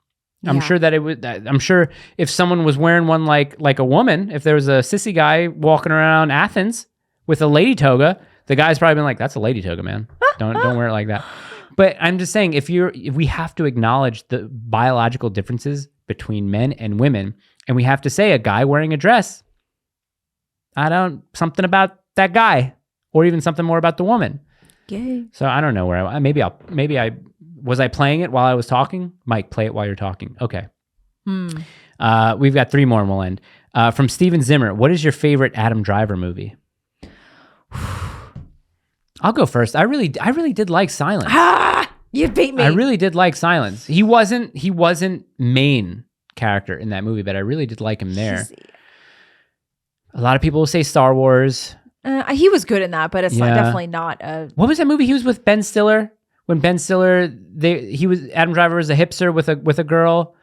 I'm Yeah. sure that it would. I'm sure if someone was wearing one like a woman, if there was a sissy guy walking around Athens with a lady toga, the guy's probably been like, "That's a lady toga, man. Don't wear it like that." But I'm just saying, if we have to acknowledge the biological differences between men and women, and we have to say a guy wearing a dress, something about that guy, or even something more about the woman. Yay. So I don't know where maybe I was I playing it while I was talking? Mike, play it while you're talking. Okay. We've got 3 more and we'll end. From Steven Zimmer, what is your favorite Adam Driver movie? I'll go first. I really did like Silence. You beat me. I really did like Silence. He wasn't main character in that movie, but I really did like him there. A lot of people will say Star Wars. He was good in that, but it's Yeah. definitely not a. What was that movie he was with Ben Stiller? When Ben Stiller, Adam Driver was a hipster with a girl.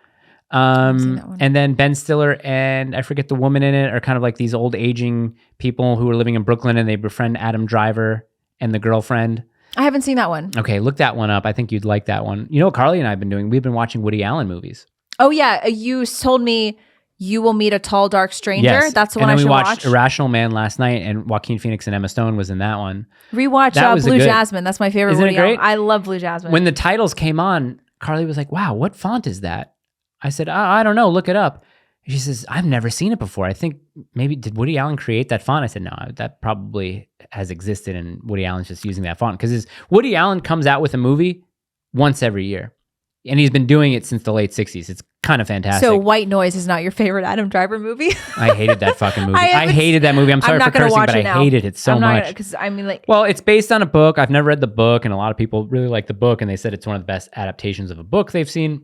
seen that one. And then Ben Stiller and I forget the woman in it are kind of like these old aging people who are living in Brooklyn, and they befriend Adam Driver and the girlfriend. I haven't seen that one. Okay, look that one up. I think you'd like that one. You know what Carly and I have been doing? We've been watching Woody Allen movies. Oh yeah, you told me You Will Meet a Tall Dark Stranger. Yes. That's the one I should And then we watched watch. Irrational Man last night, and Joaquin Phoenix and Emma Stone was in that one. Rewatch That was a Blue good- Jasmine. That's my favorite. Isn't it Woody Allen. great? I love Blue Jasmine. When the titles came on, Carly was like, wow, what font is that? I said, I don't know, look it up. She says, I've never seen it before. I think maybe, did Woody Allen create that font? I said, no, that probably has existed and Woody Allen's just using that font. Because Woody Allen comes out with a movie once every year. And he's been doing it since the late 60s. It's kind of fantastic. So White Noise is not your favorite Adam Driver movie? I hated that fucking movie. I I hated that movie. I'm sorry for not gonna cursing, watch but it I now. hated it so much. Because I mean, like, Well, it's based on a book. I've never read the book, and a lot of people really like the book, and they said it's one of the best adaptations of a book they've seen.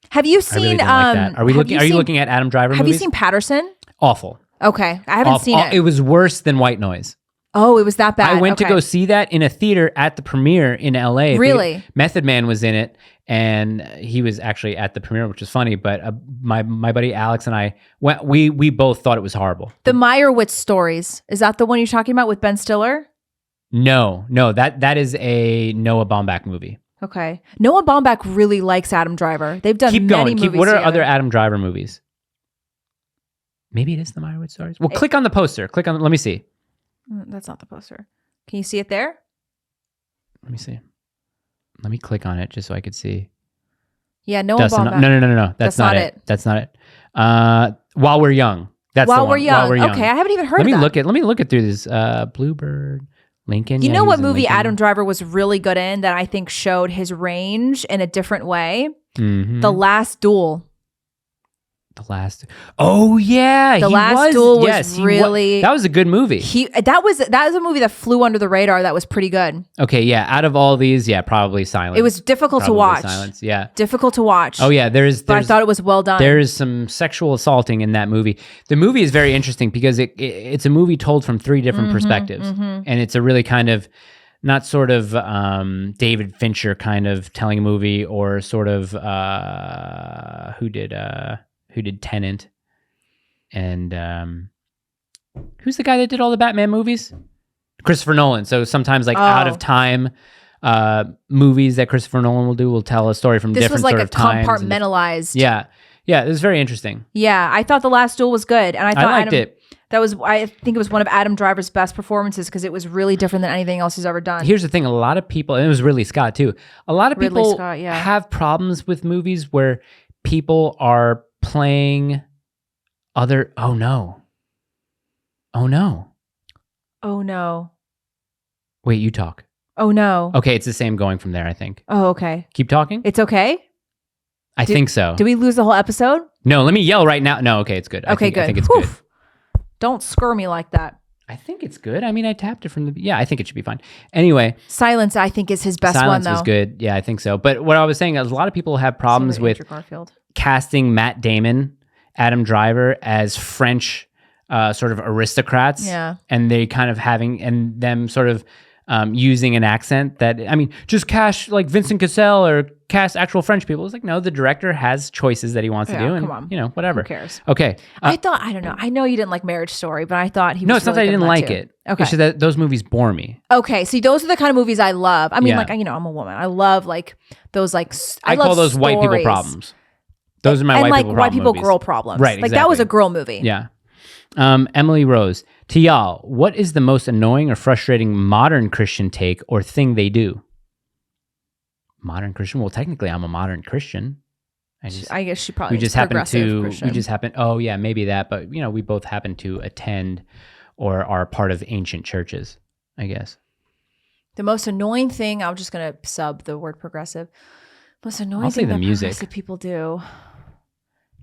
have you I seen? really didn't like that. Are you looking at Adam Driver Have movies? you seen Patterson? Awful. Okay, I haven't seen it. It was worse than White Noise. Oh, it was that bad. I went to Okay. go see that in a theater at the premiere in LA. Really? Method Man was in it, and he was actually at the premiere, which is funny. But my buddy Alex and I went. We both thought it was horrible. The Meyerowitz Stories. Is that the one you're talking about with Ben Stiller? No, that is a Noah Baumbach movie. Okay. Noah Baumbach really likes Adam Driver. They've done Keep many going. movies What are together. other Adam Driver movies? Maybe it is the Meyerowitz Stories. Well, click on the poster. Click on. Let me see. That's not the poster. Can you see it there? Let me see. Let me click on it just so I could see. Yeah, Noah Dustin, Baumbach. no. That's not it. That's not it. While We're Young. That's the While one. We're Young. While We're Young. Okay, I haven't even heard Let of me that. Let me look it through this. Bluebird, Lincoln. You Yeah, know he what was in movie Lincoln. Adam Driver was really good in that I think showed his range in a different way? Mhm. The Last Duel. The Last. Oh yeah, The he Last Duel was yes, really. that was a good movie. That was a movie that flew under the radar. That was pretty good. Okay, yeah. Out of all these, yeah, probably Silence. It was difficult to watch. Silence, yeah. Difficult to watch. Oh yeah, but I thought it was well done. There is some sexual assaulting in that movie. The movie is very interesting because it's a movie told from 3 different perspectives, and it's a really kind of not sort of David Fincher kind of telling a movie, or sort of who did Tenet, and who's the guy that did all the Batman movies? Christopher Nolan. So sometimes out of time movies that Christopher Nolan will tell a story from different sort of times. This was like a compartmentalized. Yeah, it was very interesting. Yeah, I thought The Last Duel was good, and I liked it. I think it was one of Adam Driver's best performances because it was really different than anything else he's ever done. Here's the thing: a lot of people, and it was Ridley Scott too. A lot of people have problems with movies where people are playing other. Oh no! Wait, you talk. Oh no! Okay, it's the same going from there. I think. Oh okay. Keep talking. It's okay. I think so. Did we lose the whole episode? No, let me yell right now. No, okay, it's good. Okay, good. I think it's good. Don't scur me like that. I think it's good. I mean, I tapped it from the... Yeah, I think it should be fine. Anyway. Silence, I think, is his best one, though. Silence was good. Yeah, I think so. But what I was saying is a lot of people have problems with casting Matt Damon, Adam Driver as French sort of aristocrats. Yeah. And they kind of and them sort of using an accent that... I mean, just cast like Vincent Cassel or cast actual French people. It's like, no, the director has choices that he wants to do, and whatever. Who cares? Okay. I don't know. I know you didn't like Marriage Story, but I thought he was. No, it's not that I didn't like it. Okay. It's just that those movies bore me. Okay, see, those are the kind of movies I love. I mean, I'm a woman. I love like those I call those white people problems. Those are my white people girl problems. Right. Like that was a girl movie. Yeah. Emily Rose, to y'all, what is the most annoying or frustrating modern Christian take or thing they do? Modern Christian? Well, technically, I'm a modern Christian. I guess she probably. We just happen. Oh yeah, maybe that. But we both happen to attend or are part of ancient churches, I guess. The most annoying thing, I'm just gonna sub the word progressive. Most annoying thing that progressive people do.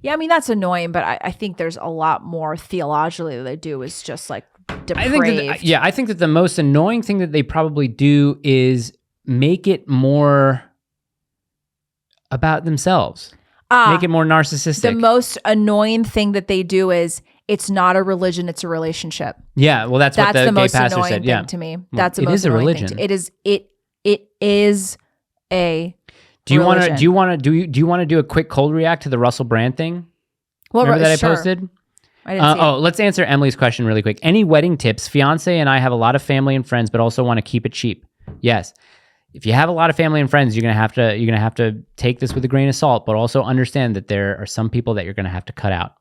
Yeah, I mean that's annoying, but I think there's a lot more theologically that they do is just like depraved. I think that the most annoying thing that they probably do is make it more about themselves. Make it more narcissistic. The most annoying thing that they do is it's not a religion, it's a relationship. Yeah, well that's what the gay most pastor annoying said. Thing to me. That's the most annoying thing. It is a Do you want to do a quick cold react to the Russell Brand thing? Remember that I posted? I didn't see it. Let's answer Emily's question really quick. Any wedding tips? Fiance and I have a lot of family and friends, but also want to keep it cheap. Yes. If you have a lot of family and friends, you're gonna have to take this with a grain of salt, but also understand that there are some people that you're gonna have to cut out.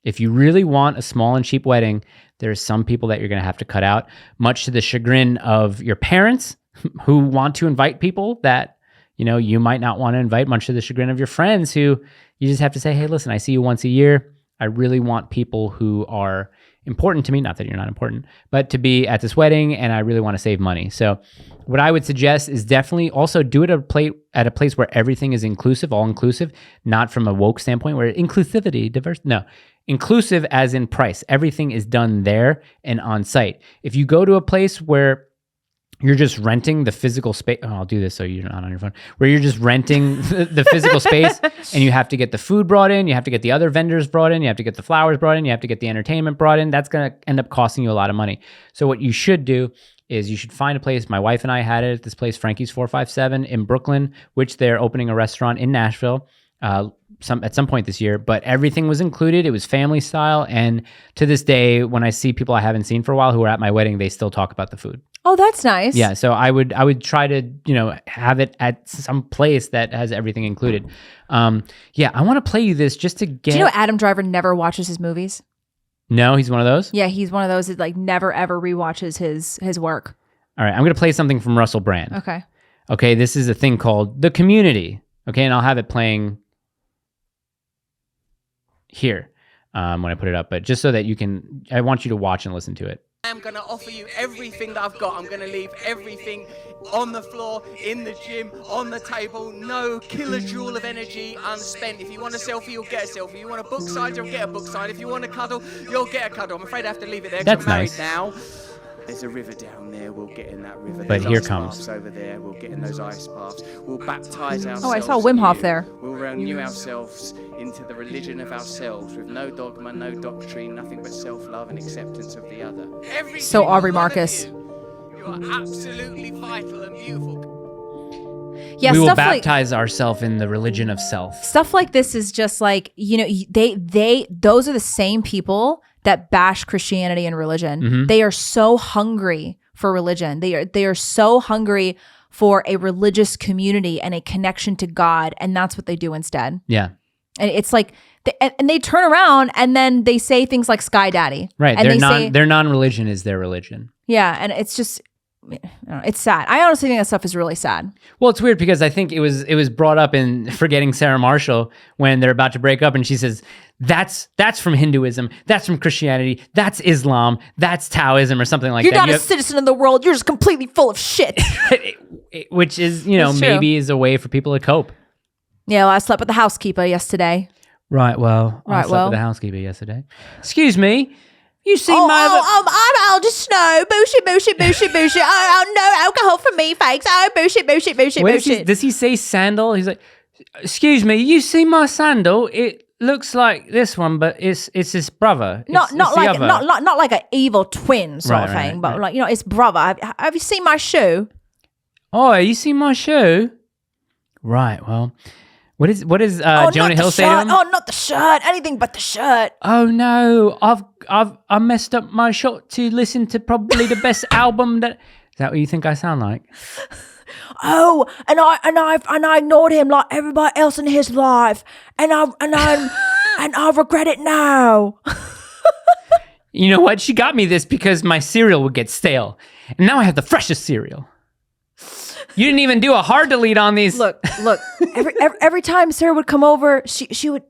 If you really want a small and cheap wedding, there are some people that you're gonna have to cut out, much to the chagrin of your parents who want to invite people that you might not want to invite, much to the chagrin of your friends who you just have to say, hey, listen, I see you once a year. I really want people who are important to me, not that you're not important, but to be at this wedding, and I really want to save money. So what I would suggest is definitely also do it at a place where everything is inclusive, all inclusive, not from a woke standpoint where inclusivity, inclusive as in price. Everything is done there and on site. If you go to a place where you're just renting the physical space. Oh, I'll do this so you're not on your phone. Where you're just renting the physical space, and you have to get the food brought in, you have to get the other vendors brought in, you have to get the flowers brought in, you have to get the entertainment brought in. That's going to end up costing you a lot of money. So what you should do is you should find a place. My wife and I had it at this place, Frankie's 457 in Brooklyn, which they're opening a restaurant in Nashville at some point this year. But everything was included. It was family style, and to this day, when I see people I haven't seen for a while who are at my wedding, they still talk about the food. Oh, that's nice. Yeah, so I would try to have it at some place that has everything included. Yeah, I want to play you this just to get. Do you know Adam Driver never watches his movies? No, he's one of those. Yeah, he's one of those that like never ever rewatches his work. All right, I'm gonna play something from Russell Brand. Okay, this is a thing called The Community. Okay, and I'll have it playing here when I put it up, but just so that I want you to watch and listen to it. I'm going to offer you everything that I've got. I'm going to leave everything on the floor, in the gym, on the table. No kilojoule of energy unspent. If you want a selfie, you'll get a selfie. If you want a book signed, you'll get a book signed. If you want a cuddle, you'll get a cuddle. I'm afraid I have to leave it there because I'm married now. There's a river down there. We'll get in that river. But There's here ice comes. baths over there. We'll get in those ice baths. We'll baptize ourselves. Oh, I saw Wim Hof there. We'll renew ourselves into the religion of ourselves with no dogma, no doctrine, nothing but self-love and acceptance of the other. Every So Aubrey single one of Marcus. You are absolutely vital and beautiful. Yeah, we will stuff like baptize ourselves in the religion of self. stuff like this is just like, you know, those are the same people that bash Christianity and religion. Mhm. They are so hungry for religion. They are so hungry for a religious community and a connection to God, and that's what they do instead. Yeah. And it's like, and they turn around and then they say things like "Sky Daddy," Right. And Their non-religion is their religion. yeah, and it's just, I don't know, it's sad. I honestly think that stuff is really sad. Well, it's weird because I think it was brought up in Forgetting Sarah Marshall when they're about to break up, and she says, that's from Hinduism, that's from Christianity, that's Islam, that's Taoism, or something like You're that. not a citizen of the world. You're just completely full of shit. Which is, you know, It's true. maybe is a way for people to cope. Yeah, well, I slept with the housekeeper yesterday. Right. Well, I slept with the housekeeper yesterday. Excuse me. You see I'm just Snow. Bullshit. Oh, no alcohol for me, fakes. Oh, bullshit. Does he say sandal? He's like, excuse me, you see my sandal? It looks like this one, but it's his brother. Not It's the like other. not like an evil twin sort of Right, thing, right, but right. like, you know, it's brother. Have you seen my shoe? Oh, you see my shoe? Right. Well, what is Jonah Hill say to him? Oh, not the shirt. Anything but the shirt. Oh no, I messed up my shot to listen to probably the best album that. Is that what you think I sound like? Oh, and I ignored him like everybody else in his life, and I regret it now. You know what? She got me this because my cereal would get stale, and now I have the freshest cereal. You didn't even do a hard delete on these. Look. Every time Sarah would come over, she would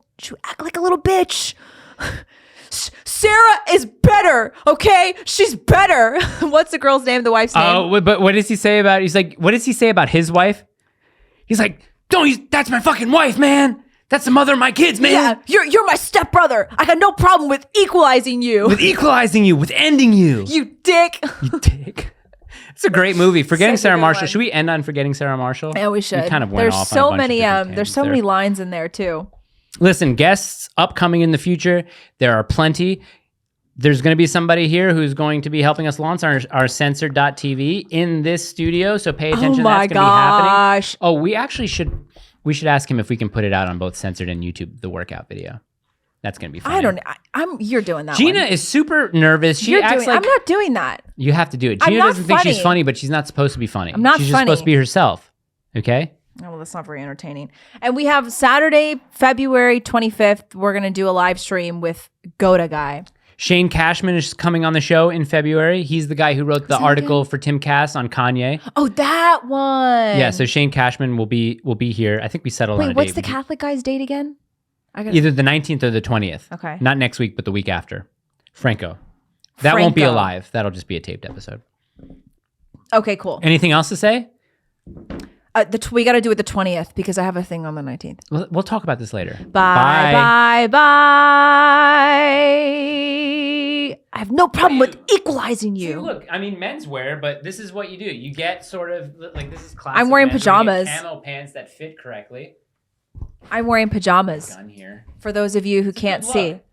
act like a little bitch. Sarah is better, okay? She's better. What's the girl's name? The wife's name? Oh, but what does he say about? He's like, what does he say about his wife? He's like, that's my fucking wife, man. That's the mother of my kids, man. Yeah, you're my stepbrother. I got no problem with equalizing you. With ending you. You dick. You dick. It's a great movie. Forgetting Such a Sarah good Marshall. one. Should we end on Forgetting Sarah Marshall? Yeah, we should. We kind of went There's off so on a bunch many of different there's so tangents many there. lines in there too. Listen, guests upcoming in the future. There are plenty. There's going to be somebody here who's going to be helping us launch our censored.tv in this studio. So pay attention. Oh my That's going to be happening. gosh. Oh, we should ask him if we can put it out on both censored and YouTube, the workout video. That's going to be fun. You're doing that Gina one. is super nervous. She acts like I'm not doing that. you have to do it. I'm Gina not doesn't think she's funny. funny, but she's not supposed to be funny. I'm not She's just funny. supposed to be herself. Okay? Oh, well, that's not very entertaining. And we have Saturday, February 25th. We're going to do a live stream with Goda Guy. Shane Cashman is coming on the show in February. He's the guy who wrote the article for Tim Cass on Kanye. Oh, that one. Yeah, so Shane Cashman will be here. I think we settled on a Wait, date. what's the Catholic guy's date again? Either the 19th or the 20th. Okay. Not next week, but the week after. Franco. That won't be Franco. alive. That'll just be a taped episode. Okay, cool. Anything else to say? We got to do it the 20th because I have a thing on the 19th. We'll talk about this later. Bye. I have no problem with equalizing See, you. look, I mean, menswear, but this is what you do. You get sort of, like, this is classic. I'm wearing menswear. You get pajamas. Camo pants that fit correctly. I'm wearing pajamas. Gun here. For those of you who can't good see. look.